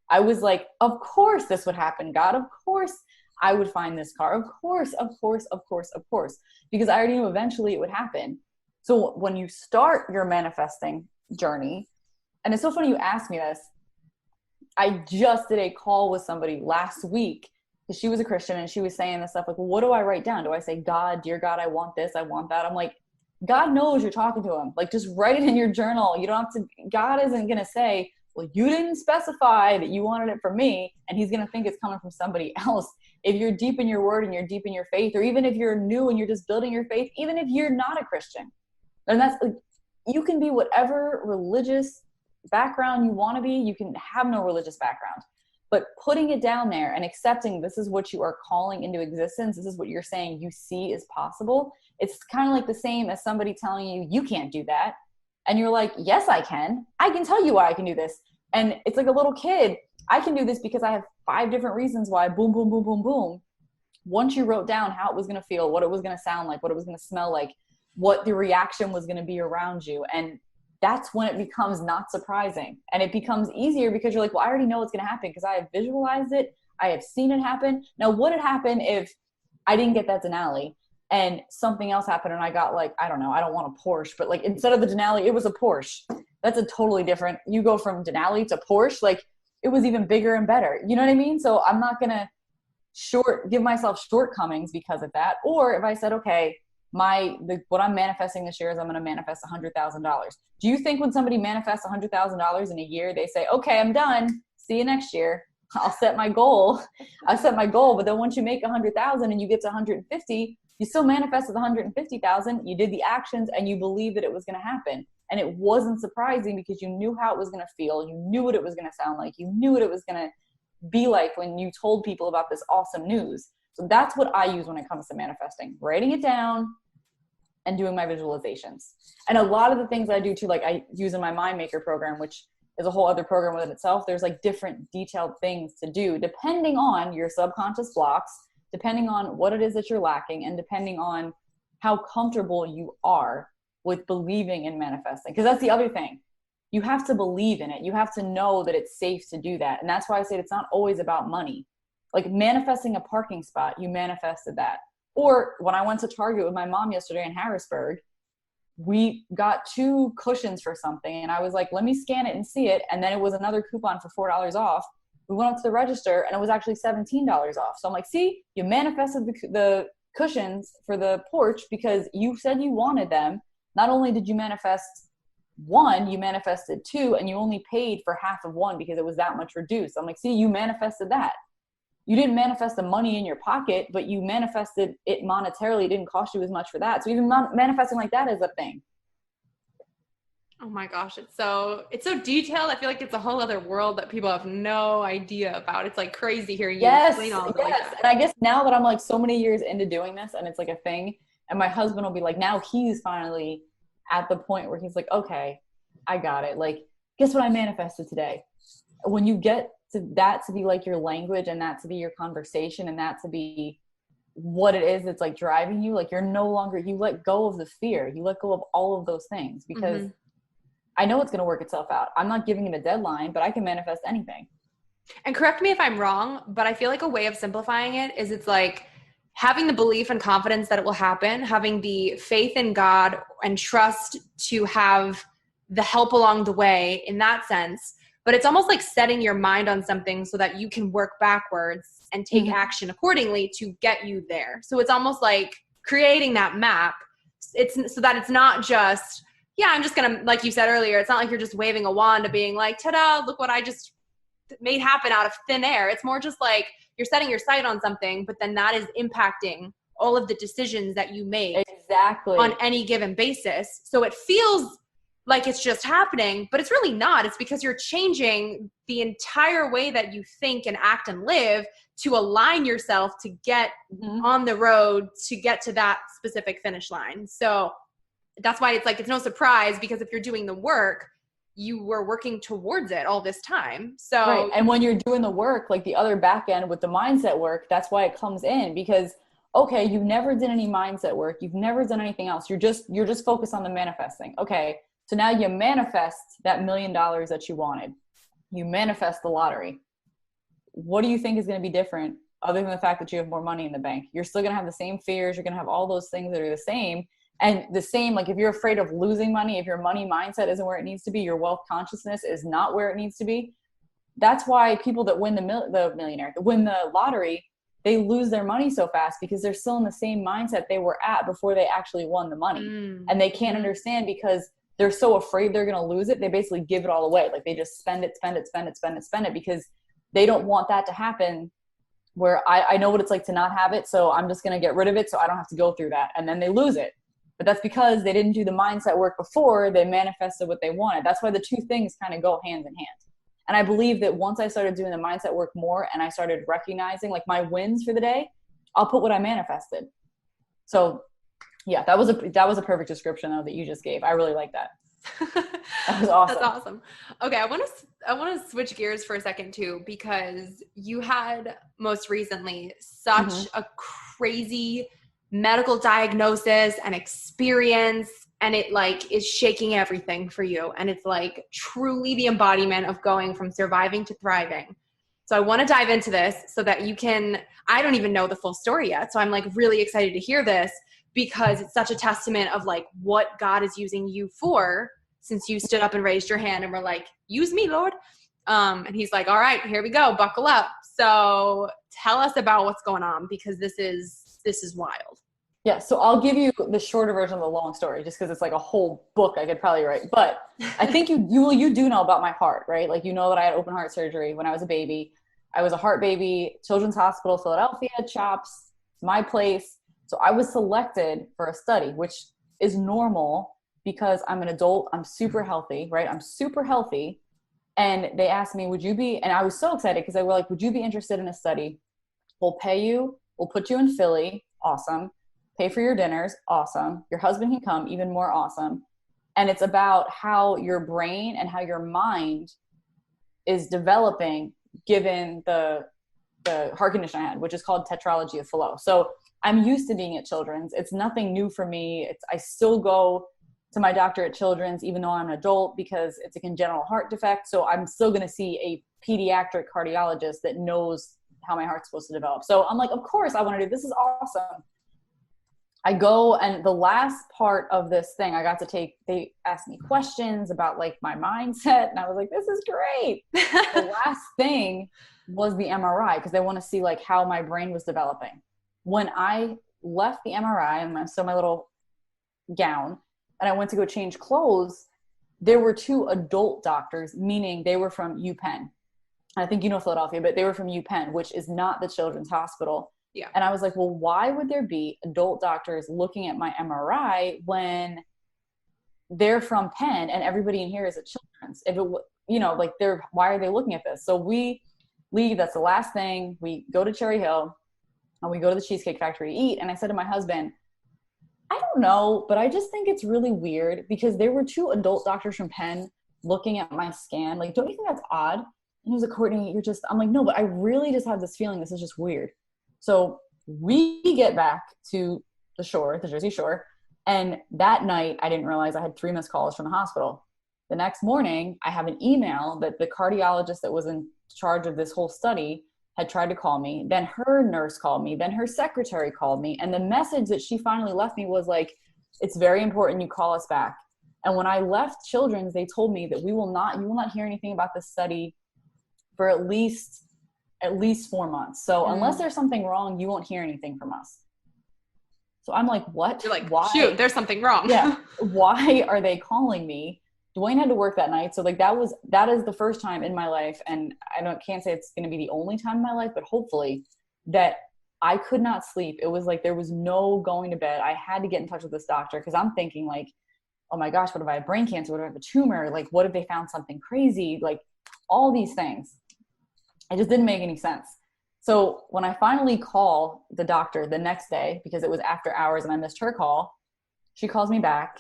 I was like, of course this would happen, God. Of course I would find this car. Of course. Because I already knew eventually it would happen. So when you start your manifesting journey, and it's so funny you asked me this, I just did a call with somebody last week because she was a Christian and she was saying this stuff like, well, what do I write down? Do I say, God, dear God, I want this, I want that? I'm like, God knows you're talking to him. Like, just write it in your journal. You don't have to, God isn't going to say, well, you didn't specify that you wanted it from me, and he's going to think it's coming from somebody else. If you're deep in your word and you're deep in your faith, or even if you're new and you're just building your faith, even if you're not a Christian, and that's, you can be whatever religious background you want to be. You can have no religious background, but putting it down there and accepting this is what you are calling into existence. This is what you're saying you see is possible. It's kind of like the same as somebody telling you, you can't do that. And you're like, yes, I can. I can tell you why I can do this. And it's like a little kid. I can do this because I have 5 different reasons why. Boom, boom, boom, boom, boom. Once you wrote down how it was going to feel, what it was going to sound like, what it was going to smell like, what the reaction was going to be around you. And that's when it becomes not surprising. And it becomes easier because you're like, well, I already know what's going to happen because I have visualized it. I have seen it happen. Now, what would happen if I didn't get that Denali and something else happened and I got, like, I don't know, I don't want a Porsche, but like instead of the Denali, it was a Porsche. That's a totally different, you go from Denali to Porsche, like it was even bigger and better. You know what I mean? So I'm not going to give myself shortcomings because of that. Or if I said, okay, what I'm manifesting this year is I'm going to manifest $100,000. Do you think when somebody manifests $100,000 in a year, they say, okay, I'm done. See you next year. I'll set my goal. But then once you make 100,000 and you get to 150, you still manifested 150,000. You did the actions and you believed that it was going to happen. And it wasn't surprising because you knew how it was going to feel. You knew what it was going to sound like. You knew what it was going to be like when you told people about this awesome news. So that's what I use when it comes to manifesting, writing it down and doing my visualizations. And a lot of the things I do too, like I use in my Mind Maker program, which is a whole other program within itself. There's like different detailed things to do depending on your subconscious blocks, depending on what it is that you're lacking, and depending on how comfortable you are with believing in manifesting. Because that's the other thing. You have to believe in it. You have to know that it's safe to do that. And that's why I say it's not always about money. Like manifesting a parking spot, you manifested that. Or when I went to Target with my mom yesterday in Harrisburg, we got 2 cushions for something. And I was like, let me scan it and see it. And then it was another coupon for $4 off. We went up to the register and it was actually $17 off. So I'm like, see, you manifested the cushions for the porch because you said you wanted them. Not only did you manifest 1, you manifested 2, and you only paid for half of 1 because it was that much reduced. I'm like, see, you manifested that. You didn't manifest the money in your pocket, but you manifested it monetarily. It didn't cost you as much for that. So even manifesting like that is a thing. Oh my gosh, it's so detailed. I feel like it's a whole other world that people have no idea about. It's like crazy hearing you explain all of it like that. And I guess now that I'm like so many years into doing this and it's like a thing, and my husband will be like, now he's finally at the point where he's like, okay, I got it. Like, guess what I manifested today? When you get to that to be like your language and that to be your conversation and that to be what it is that's like driving you, like you're no longer, you let go of the fear. You let go of all of those things because I know it's going to work itself out. I'm not giving it a deadline, but I can manifest anything. And correct me if I'm wrong, but I feel like a way of simplifying it is it's like having the belief and confidence that it will happen, having the faith in God and trust to have the help along the way in that sense. But it's almost like setting your mind on something so that you can work backwards and take action accordingly to get you there. So it's almost like creating that map. It's so that it's not just, yeah, I'm just going to, like you said earlier, it's not like you're just waving a wand of being like, ta-da, look what I just made happen out of thin air. It's more just like you're setting your sight on something, but then that is impacting all of the decisions that you make on any given basis. So it feels like it's just happening, but it's really not. It's because you're changing the entire way that you think and act and live to align yourself to get on the road to get to that specific finish line. So that's why it's like, it's no surprise because if you're doing the work, you were working towards it all this time. So, right. And when you're doing the work, like the other back end with the mindset work, that's why it comes in because, okay, you never did any mindset work. You've never done anything else. You're just focused on the manifesting. Okay. So now you manifest that $1 million that you wanted. You manifest the lottery. What do you think is going to be different other than the fact that you have more money in the bank? You're still going to have the same fears. You're going to have all those things that are the same. And the same, like if you're afraid of losing money, if your money mindset isn't where it needs to be, your wealth consciousness is not where it needs to be. That's why people that win win the lottery, they lose their money so fast because they're still in the same mindset they were at before they actually won the money. And they can't understand because they're so afraid they're going to lose it. They basically give it all away. Like they just spend it because they don't want that to happen where I know what it's like to not have it. So I'm just going to get rid of it so I don't have to go through that. And then they lose it. But that's because they didn't do the mindset work before they manifested what they wanted. That's why the two things kind of go hand in hand. And I believe that once I started doing the mindset work more and I started recognizing like my wins for the day, I'll put what I manifested. So yeah, that was a perfect description though that you just gave. I really like that. That was awesome. That's awesome. Okay. I want to switch gears for a second too, because you had most recently such a crazy medical diagnosis and experience, and it like is shaking everything for you. And it's like truly the embodiment of going from surviving to thriving. So I want to dive into this so that I don't even know the full story yet. So I'm like really excited to hear this because it's such a testament of like what God is using you for, since you stood up and raised your hand and were like, use me, Lord. And he's like, all right, here we go. Buckle up. So tell us about what's going on because this is wild. Yeah, so I'll give you the shorter version of the long story just because it's like a whole book I could probably write. But I think you do know about my heart, right? Like you know that I had open heart surgery when I was a baby. I was a heart baby, Children's Hospital, Philadelphia, CHOPS, my place. So I was selected for a study, which is normal because I'm an adult. I'm super healthy, right? I'm super healthy. And they asked me, and I was so excited because they were like, would you be interested in a study? We'll pay you. We'll put you in Philly. Awesome. Pay for your dinners. Awesome. Your husband can come. Even more awesome. And it's about how your brain and how your mind is developing given the heart condition I had, which is called tetralogy of Fallot. So I'm used to being at Children's. It's nothing new for me. I still go to my doctor at Children's, even though I'm an adult, because it's a congenital heart defect. So I'm still going to see a pediatric cardiologist that knows how my heart's supposed to develop. So I'm like, of course I want to do this. Is awesome. I go, and the last part of this thing I got to take, they asked me questions about like my mindset, and I was like, this is great. The last thing was the MRI, because they want to see like how my brain was developing. When I left the MRI and I saw my little gown and I went to go change clothes, there were two adult doctors, meaning they were from UPenn. I think you know Philadelphia, but they were from UPenn, which is not the children's hospital. Yeah. And I was like, well, why would there be adult doctors looking at my MRI when they're from Penn and everybody in here is at children's? If it, you know, like why are they looking at this? So we leave. That's the last thing. We go to Cherry Hill and we go to the Cheesecake Factory to eat. And I said to my husband, I don't know, but I just think it's really weird because there were two adult doctors from Penn looking at my scan. Like, don't you think that's odd? And he was like, Courtney, I'm like, no, but I really just have this feeling this is just weird. So we get back to the shore, the Jersey Shore. And that night I didn't realize I had 3 missed calls from the hospital. The next morning I have an email that the cardiologist that was in charge of this whole study had tried to call me. Then her nurse called me. Then her secretary called me. And the message that she finally left me was like, it's very important you call us back. And when I left Children's, they told me that you will not hear anything about this study for at least 4 months. So unless there's something wrong, you won't hear anything from us. So I'm like, what? You're like, why? Shoot, there's something wrong. Yeah. Why are they calling me? Dwayne had to work that night. So like that is the first time in my life. And can't say it's going to be the only time in my life, but hopefully that I could not sleep. It was like, there was no going to bed. I had to get in touch with this doctor. Cause I'm thinking like, oh my gosh, what if I have brain cancer? What if I have a tumor? Like, what if they found something crazy? Like all these things. It just didn't make any sense. So when I finally call the doctor the next day, because it was after hours and I missed her call, she calls me back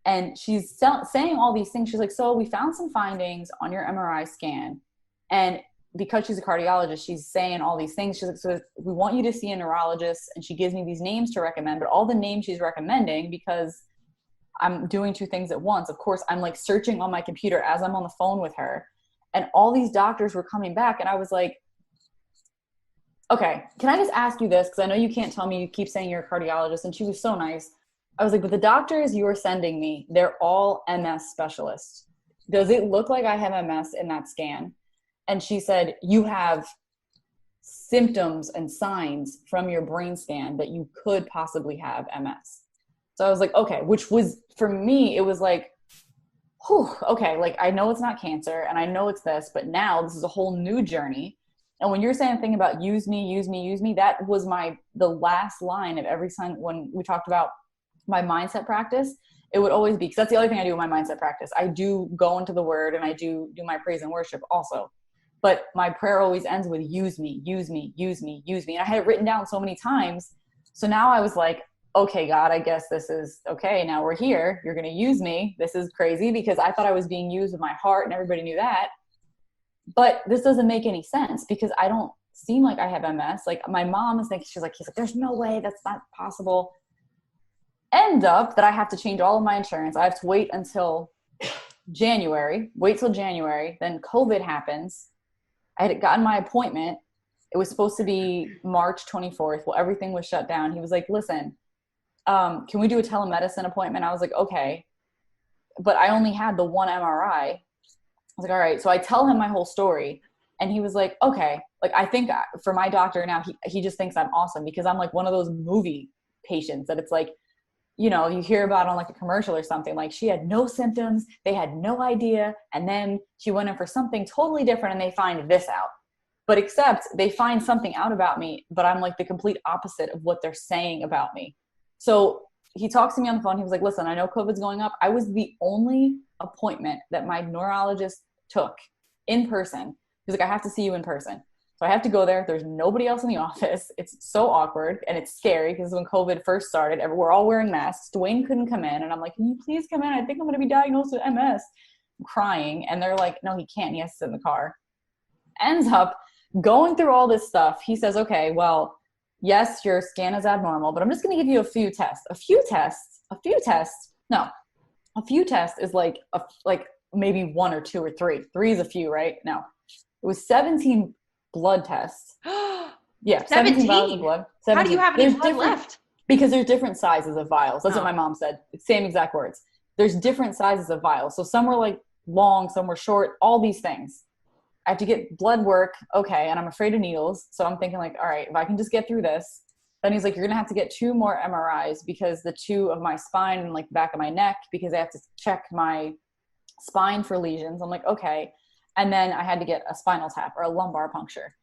and she's saying all these things. She's like, so we found some findings on your MRI scan. And because she's a cardiologist, she's saying all these things. She's like, so we want you to see a neurologist. And she gives me these names to recommend, but all the names she's recommending, because I'm doing 2 things at once. Of course, I'm like searching on my computer as I'm on the phone with her. And all these doctors were coming back. And I was like, okay, can I just ask you this? Because I know you can't tell me, you keep saying you're a cardiologist. And she was so nice. I was like, but the doctors you are sending me, they're all MS specialists. Does it look like I have MS in that scan? And she said, you have symptoms and signs from your brain scan that you could possibly have MS. So I was like, okay, which was, for me, it was like, whew, okay, like I know it's not cancer and I know it's this, but now this is a whole new journey. And when you're saying a thing about use me, that was the last line of every time when we talked about my mindset practice, it would always be, because that's the other thing I do in my mindset practice. I do go into the word and I do my praise and worship also. But my prayer always ends with use me. And I had it written down so many times. So now I was like, okay, God, I guess this is okay. Now we're here. You're going to use me. This is crazy because I thought I was being used with my heart and everybody knew that. But this doesn't make any sense because I don't seem like I have MS. Like my mom is thinking, he's like, there's no way, that's not possible. End up that I have to change all of my insurance. I have to wait till January. Then COVID happens. I had gotten my appointment. It was supposed to be March 24th. Well, everything was shut down. He was like, listen, can we do a telemedicine appointment? I was like, okay. But I only had the one MRI. I was like, all right. So I tell him my whole story and he was like, okay. Like, I think for my doctor now, he just thinks I'm awesome because I'm like one of those movie patients that it's like, you know, you hear about on like a commercial or something, like she had no symptoms. They had no idea. And then she went in for something totally different and they find this out. But except they find something out about me, but I'm like the complete opposite of what they're saying about me. So he talks to me on the phone. He was like, listen, I know COVID's going up. I was the only appointment that my neurologist took in person. He's like, I have to see you in person. So I have to go there. There's nobody else in the office. It's so awkward and it's scary because when COVID first started, we're all wearing masks. Dwayne couldn't come in. And I'm like, can you please come in? I think I'm going to be diagnosed with MS. I'm crying. And they're like, no, he can't. He has to sit in the car. Ends up going through all this stuff. He says, okay, well, yes, your scan is abnormal, but I'm just going to give you a few tests. A few tests is like maybe 1 or 2 or 3. 3 is a few, right? No, it was 17 blood tests. Yeah, 17 bottles of blood. 17. How do you have any blood left? Because there's different sizes of vials. That's Oh. what my mom said. Same exact words. There's different sizes of vials. So some were like long, some were short, all these things. I have to get blood work. Okay. And I'm afraid of needles. So I'm thinking like, all right, if I can just get through this. Then he's like, you're going to have to get 2 more MRIs because the 2 of my spine and like the back of my neck, because I have to check my spine for lesions. I'm like, okay. And then I had to get a spinal tap or a lumbar puncture.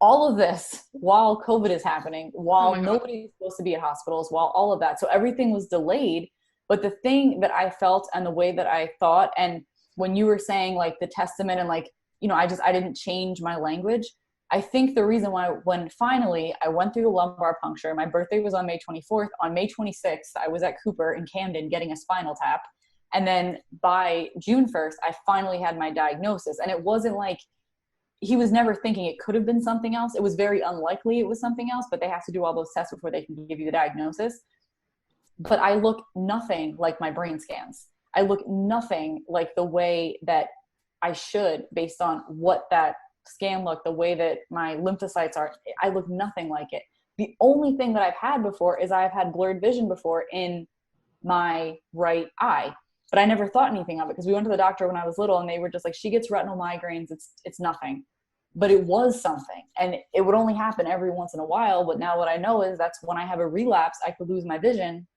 All of this while COVID is happening, while nobody's supposed to be at hospitals, while all of that. So everything was delayed. But the thing that I felt and the way that I thought, and when you were saying like the testament and like, you know, I didn't change my language. I think the reason why, when finally I went through the lumbar puncture, my birthday was on May 24th. On May 26th, I was at Cooper in Camden getting a spinal tap. And then by June 1st, I finally had my diagnosis. And it wasn't like, he was never thinking it could have been something else. It was very unlikely it was something else, but they have to do all those tests before they can give you the diagnosis. But I look nothing like my brain scans. I look nothing like the way that I should based on what that scan looked, the way that my lymphocytes are. I look nothing like it. The only thing that I've had before is I've had blurred vision before in my right eye. But I never thought anything of it because we went to the doctor when I was little and they were just like, she gets retinal migraines. It's nothing. But it was something. And it would only happen every once in a while. But now what I know is that's when I have a relapse, I could lose my vision.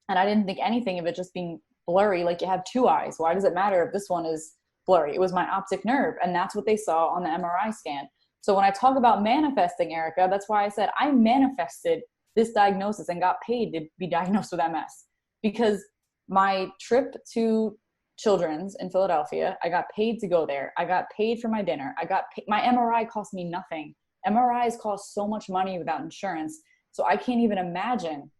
And I didn't think anything of it just being blurry. Like you have 2 eyes. Why does it matter if this one is blurry? It was my optic nerve. And that's what they saw on the MRI scan. So when I talk about manifesting, Erica, that's why I said I manifested this diagnosis and got paid to be diagnosed with MS. Because my trip to Children's in Philadelphia, I got paid to go there. I got paid for my dinner. My MRI cost me nothing. MRIs cost so much money without insurance. So I can't even imagine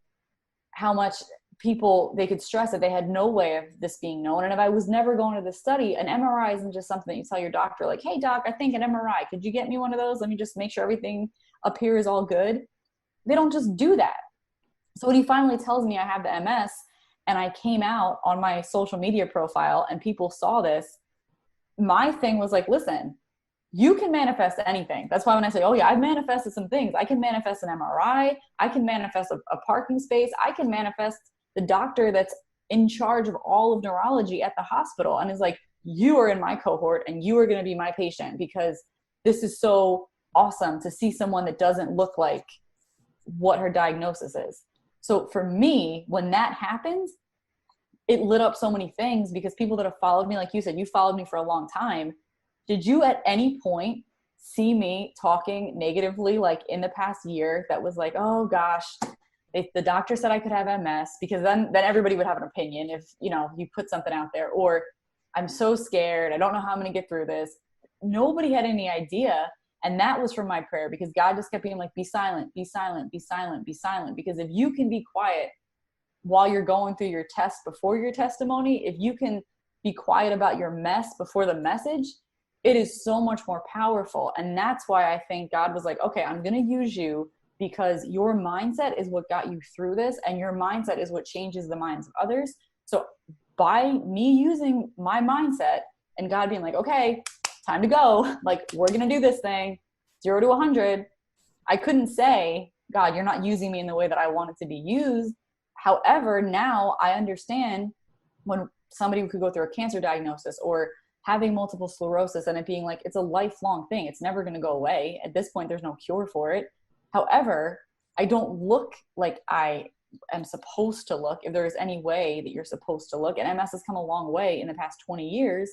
how much people, they could stress that they had no way of this being known. And if I was never going to the study, an MRI isn't just something that you tell your doctor, like, hey doc, I think an MRI, could you get me one of those? Let me just make sure everything up here is all good. They don't just do that. So when he finally tells me I have the MS, and I came out on my social media profile and people saw this, my thing was like, listen, you can manifest anything. That's why when I say, oh yeah, I've manifested some things. I can manifest an MRI. I can manifest a parking space. I can manifest the doctor that's in charge of all of neurology at the hospital. And is like, you are in my cohort and you are going to be my patient because this is so awesome to see someone that doesn't look like what her diagnosis is. So for me, when that happens, it lit up so many things because people that have followed me, like you said, you followed me for a long time. Did you at any point see me talking negatively, like in the past year, that was like, oh gosh, if the doctor said I could have MS, because then everybody would have an opinion if, you know, you put something out there, or I'm so scared, I don't know how I'm going to get through this. Nobody had any idea. And that was from my prayer because God just kept being like, be silent, be silent, be silent, be silent. Because if you can be quiet while you're going through your test before your testimony, if you can be quiet about your mess before the message, it is so much more powerful. And that's why I think God was like, okay, I'm going to use you because your mindset is what got you through this. And your mindset is what changes the minds of others. So by me using my mindset and God being like, okay, time to go. Like, we're going to do this thing 0 to 100. I couldn't say, God, you're not using me in the way that I want it to be used. However, now I understand when somebody could go through a cancer diagnosis or having multiple sclerosis and it being like, it's a lifelong thing. It's never going to go away. At this point, there's no cure for it. However, I don't look like I am supposed to look, if there is any way that you're supposed to look. And MS has come a long way in the past 20 years.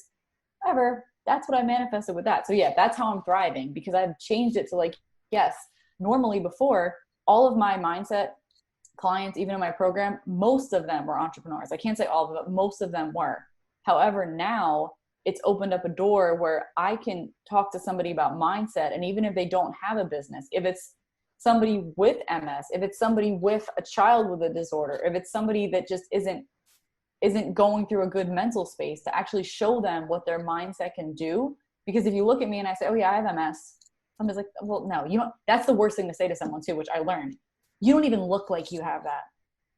However, that's what I manifested with that. So yeah, that's how I'm thriving because I've changed it to like, yes, normally before, all of my mindset clients, even in my program, most of them were entrepreneurs. I can't say all of them, but most of them were. However, now it's opened up a door where I can talk to somebody about mindset. And even if they don't have a business, if it's somebody with MS, if it's somebody with a child with a disorder, if it's somebody that just isn't going through a good mental space, to actually show them what their mindset can do. Because if you look at me and I say, oh yeah, I have MS, somebody's like, well, no, you don't. That's the worst thing to say to someone too, which I learned. You don't even look like you have that.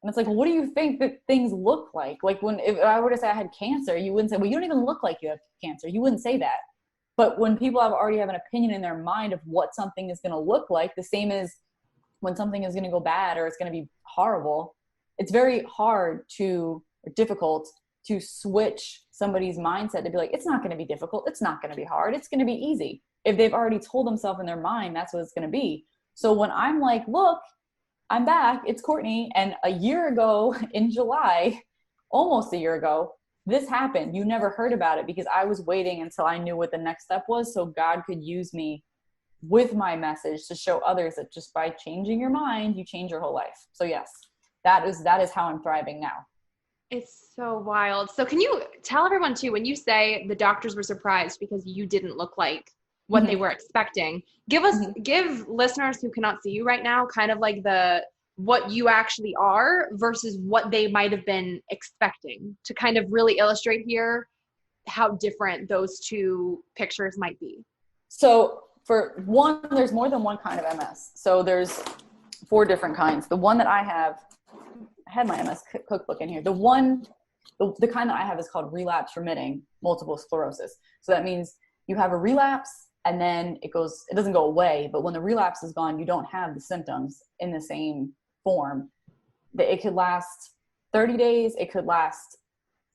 And it's like, well, what do you think that things look like? Like if I were to say I had cancer, you wouldn't say, well, you don't even look like you have cancer. You wouldn't say that. But when people already have an opinion in their mind of what something is going to look like, the same as when something is going to go bad or it's going to be horrible, it's very difficult to switch somebody's mindset to be like, it's not going to be difficult. It's not going to be hard. It's going to be easy. If they've already told themselves in their mind, that's what it's going to be. So when I'm like, look, I'm back, it's Courtney. And a year ago in July, almost a year ago, this happened. You never heard about it because I was waiting until I knew what the next step was. So God could use me with my message to show others that just by changing your mind, you change your whole life. So yes, that is how I'm thriving now. It's so wild. So can you tell everyone too, when you say the doctors were surprised because you didn't look like what they were expecting, give listeners who cannot see you right now kind of like what you actually are versus what they might have been expecting, to kind of really illustrate here how different those two pictures might be. So for one, there's more than one kind of MS. So there's 4 different kinds. The one that I had my MS cookbook in here. The kind that I have is called Relapse, Remitting, multiple sclerosis. So that means you have a relapse and then it doesn't go away, but when the relapse is gone, you don't have the symptoms in the same form. It could last 30 days. It could last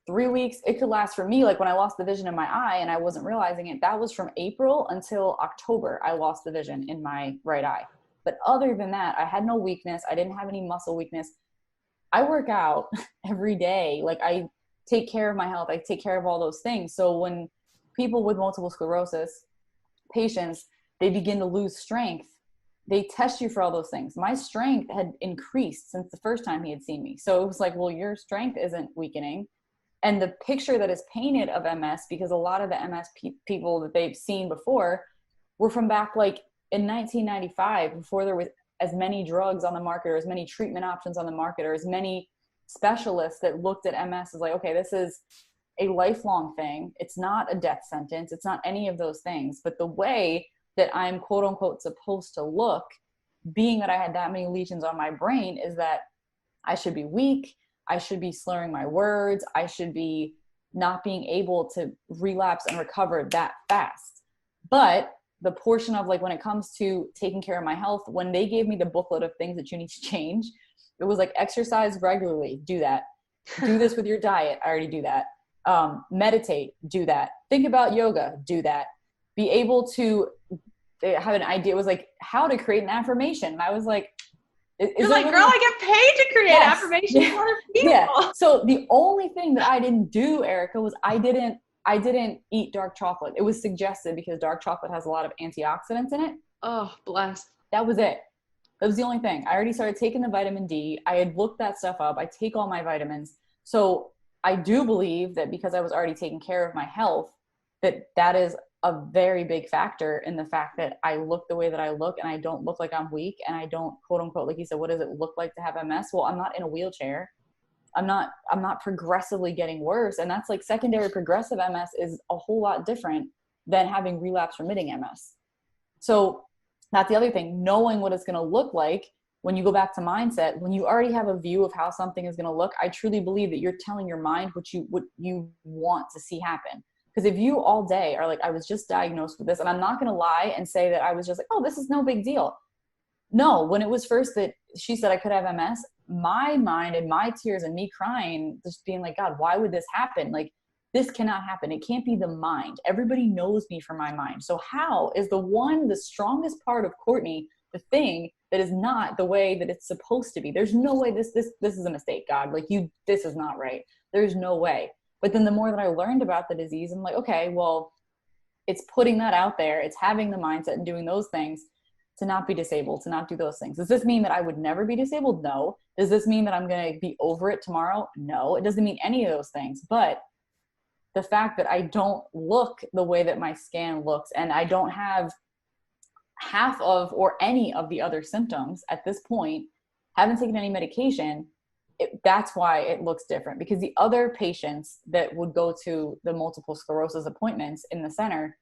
3 weeks. It could last, for me, like when I lost the vision in my eye and I wasn't realizing it, that was from April until October. I lost the vision in my right eye. But other than that, I had no weakness. I didn't have any muscle weakness. I work out every day. Like I take care of my health. I take care of all those things. So when people with multiple sclerosis, patients, they begin to lose strength, they test you for all those things. My strength had increased since the first time he had seen me. So it was like, well, your strength isn't weakening. And the picture that is painted of MS, because a lot of the MS people that they've seen before were from back like in 1995, before there was as many drugs on the market or as many treatment options on the market or as many specialists that looked at MS as like, okay, this is a lifelong thing. It's not a death sentence. It's not any of those things. But the way that I'm quote unquote supposed to look, being that I had that many lesions on my brain, is that I should be weak. I should be slurring my words. I should be not being able to relapse and recover that fast. But the portion of like when it comes to taking care of my health, when they gave me the booklet of things that you need to change, it was like exercise regularly, do that. Do this with your diet. I already do that. Meditate, do that. Think about yoga, do that. Be able to have an idea. It was like how to create an affirmation. And I was like, you're like, girl, I get paid to create affirmations for other people. Yeah. So the only thing that I didn't do, Erica, was I didn't eat dark chocolate. It was suggested because dark chocolate has a lot of antioxidants in it. Oh, bless. That was it. That was the only thing. I already started taking the vitamin D. I had looked that stuff up. I take all my vitamins. So I do believe that because I was already taking care of my health, that is a very big factor in the fact that I look the way that I look and I don't look like I'm weak and I don't, quote unquote, like you said, what does it look like to have MS? Well, I'm not in a wheelchair. I'm not progressively getting worse. And that's like secondary progressive MS is a whole lot different than having relapse remitting MS. So that's the other thing, knowing what it's going to look like when you go back to mindset, when you already have a view of how something is going to look. I truly believe that you're telling your mind what you want to see happen. Because if you all day are like, I was just diagnosed with this, and I'm not going to lie and say that I was just like, oh, this is no big deal. No, when it was first that she said I could have MS, my mind and my tears and me crying, just being like, God, why would this happen? Like, this cannot happen. It can't be the mind. Everybody knows me from my mind. So how is the strongest part of Courtney, the thing that is not the way that it's supposed to be? There's no way this is a mistake, God. Like this is not right. There's no way. But then the more that I learned about the disease, I'm like, okay, well, it's putting that out there. It's having the mindset and doing those things to not be disabled, to not do those things. Does this mean that I would never be disabled? No. Does this mean that I'm going to be over it tomorrow? No. It doesn't mean any of those things. But the fact that I don't look the way that my scan looks and I don't have half of or any of the other symptoms at this point, haven't taken any medication, that's why it looks different. Because the other patients that would go to the multiple sclerosis appointments in the center,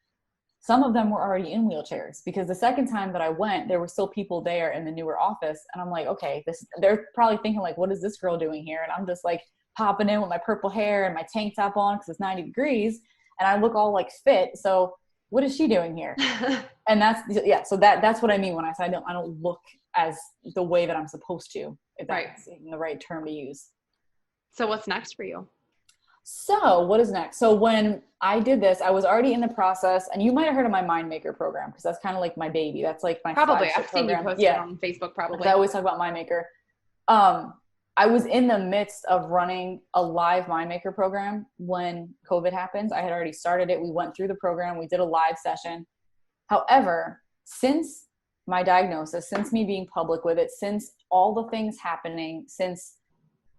some of them were already in wheelchairs, because the second time that I went, there were still people there in the newer office. And I'm like, okay, they're probably thinking like, what is this girl doing here? And I'm just like popping in with my purple hair and my tank top on because it's 90 degrees and I look all like fit. So what is she doing here? And that's what I mean when I say I don't look as the way that I'm supposed to, if Right. that's the right term to use. So what's next for you? So what is next? So when I did this, I was already in the process, and you might have heard of my Mind Maker program, because that's kind of like my baby. That's like my Probably. flagship I've seen program. you post it on Facebook probably. I always talk about Mind Maker. I was in the midst of running a live Mind Maker program when COVID happened. I had already started it. We went through the program. We did a live session. However, since my diagnosis, since me being public with it, since all the things happening, since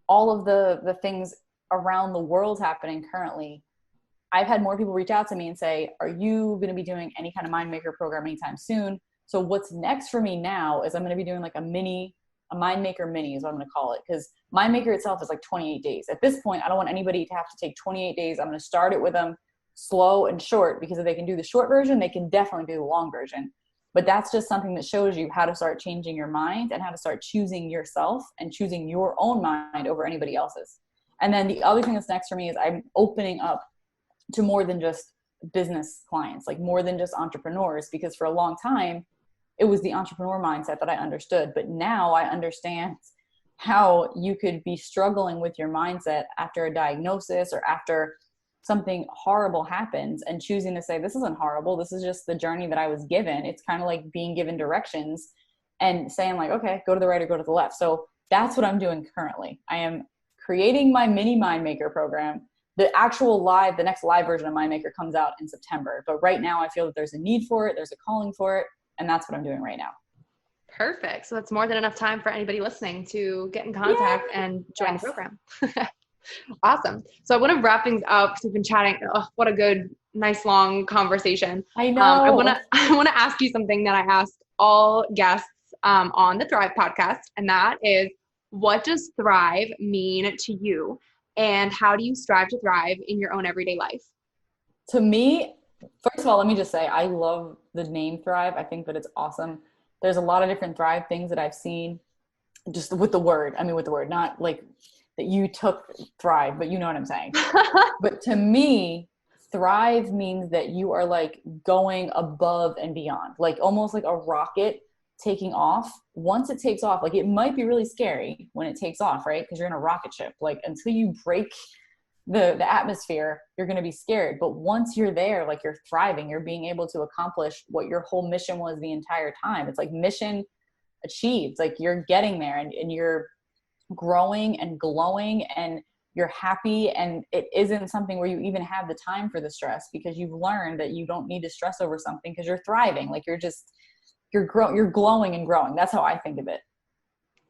all of the things around the world happening currently, I've had more people reach out to me and say, are you going to be doing any kind of Mind Maker program anytime soon? So what's next for me now is I'm going to be doing like a Mind Maker mini is what I'm going to call it, because Mind Maker itself is like 28 days. At this point, I don't want anybody to have to take 28 days. I'm going to start it with them slow and short, because if they can do the short version, they can definitely do the long version. But that's just something that shows you how to start changing your mind and how to start choosing yourself and choosing your own mind over anybody else's. And then the other thing that's next for me is I'm opening up to more than just business clients, like more than just entrepreneurs, because for a long time, it was the entrepreneur mindset that I understood. But now I understand how you could be struggling with your mindset after a diagnosis or after something horrible happens, and choosing to say, this isn't horrible. This is just the journey that I was given. It's kind of like being given directions and saying like, okay, go to the right or go to the left. So that's what I'm doing currently. I am creating my mini Mind Maker program. The next live version of Mind Maker comes out in September. But right now I feel that there's a need for it. There's a calling for it. And that's what I'm doing right now. Perfect. So that's more than enough time for anybody listening to get in contact and join the program. Awesome. So I want to wrap things up because we've been chatting. Oh, what a good, nice, long conversation. I know. I want to ask you something that I asked all guests on the Thrive podcast. And that is, what does thrive mean to you? And how do you strive to thrive in your own everyday life? To me, first of all, let me just say, I love the name Thrive. I think that it's awesome. There's a lot of different Thrive things that I've seen just with the word, not like that you took Thrive, but you know what I'm saying. But to me, Thrive means that you are like going above and beyond, like almost like a rocket taking off. Once it takes off, like it might be really scary when it takes off, right? Because you're in a rocket ship. Like until you break the atmosphere, you're going to be scared. But once you're there, like you're thriving, you're being able to accomplish what your whole mission was the entire time. It's like mission achieved. Like you're getting there and you're growing and glowing and you're happy. And it isn't something where you even have the time for the stress, because you've learned that you don't need to stress over something because you're thriving. Like you're glowing and growing. That's how I think of it.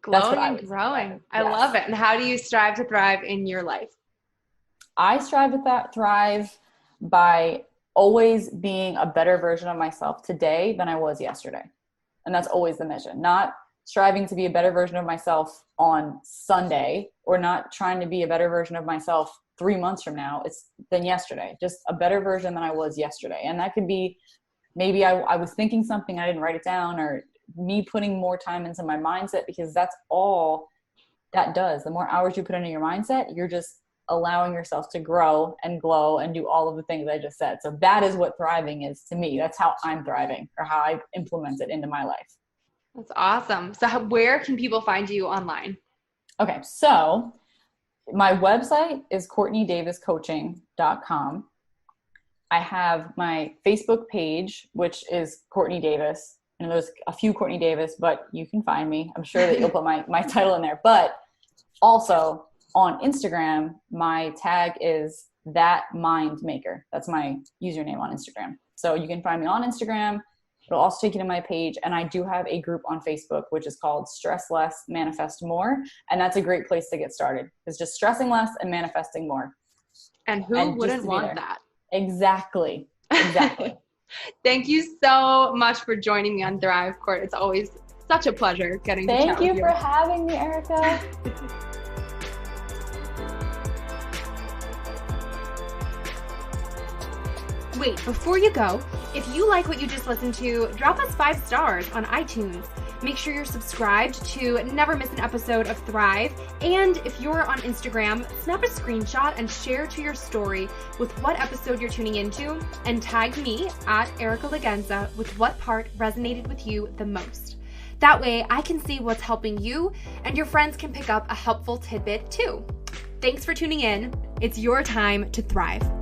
Glowing and growing. I love it. And how do you strive to thrive in your life? I strive to thrive by always being a better version of myself today than I was yesterday. And that's always the mission. Not striving to be a better version of myself on Sunday, or not trying to be a better version of myself 3 months from now than yesterday. Just a better version than I was yesterday. And that could be maybe I was thinking something, I didn't write it down, or me putting more time into my mindset, because that's all that does. The more hours you put into your mindset, you're just allowing yourself to grow and glow and do all of the things I just said. So that is what thriving is to me. That's how I'm thriving, or how I implement it into my life. That's awesome. So where can people find you online? Okay. So my website is CourtneyDavisCoaching.com. I have my Facebook page, which is Courtney Davis. And there's a few Courtney Davis, but you can find me. I'm sure that you'll put my title in there. But also on Instagram, my tag is @mindmaker. That's my username on Instagram. So you can find me on Instagram. It'll also take you to my page. And I do have a group on Facebook, which is called Stress Less, Manifest More. And that's a great place to get started. It's just stressing less and manifesting more. And who wouldn't want that? Exactly. Thank you so much for joining me on Thrive, Court. It's always such a pleasure getting to chat with you. Thank you for having me, Erica. Wait, before you go, if you like what you just listened to, drop us 5 stars on iTunes. Make sure you're subscribed to never miss an episode of Thrive. And if you're on Instagram, snap a screenshot and share to your story with what episode you're tuning into, and tag me @Erica Lagenza with what part resonated with you the most. That way I can see what's helping you and your friends can pick up a helpful tidbit too. Thanks for tuning in. It's your time to thrive.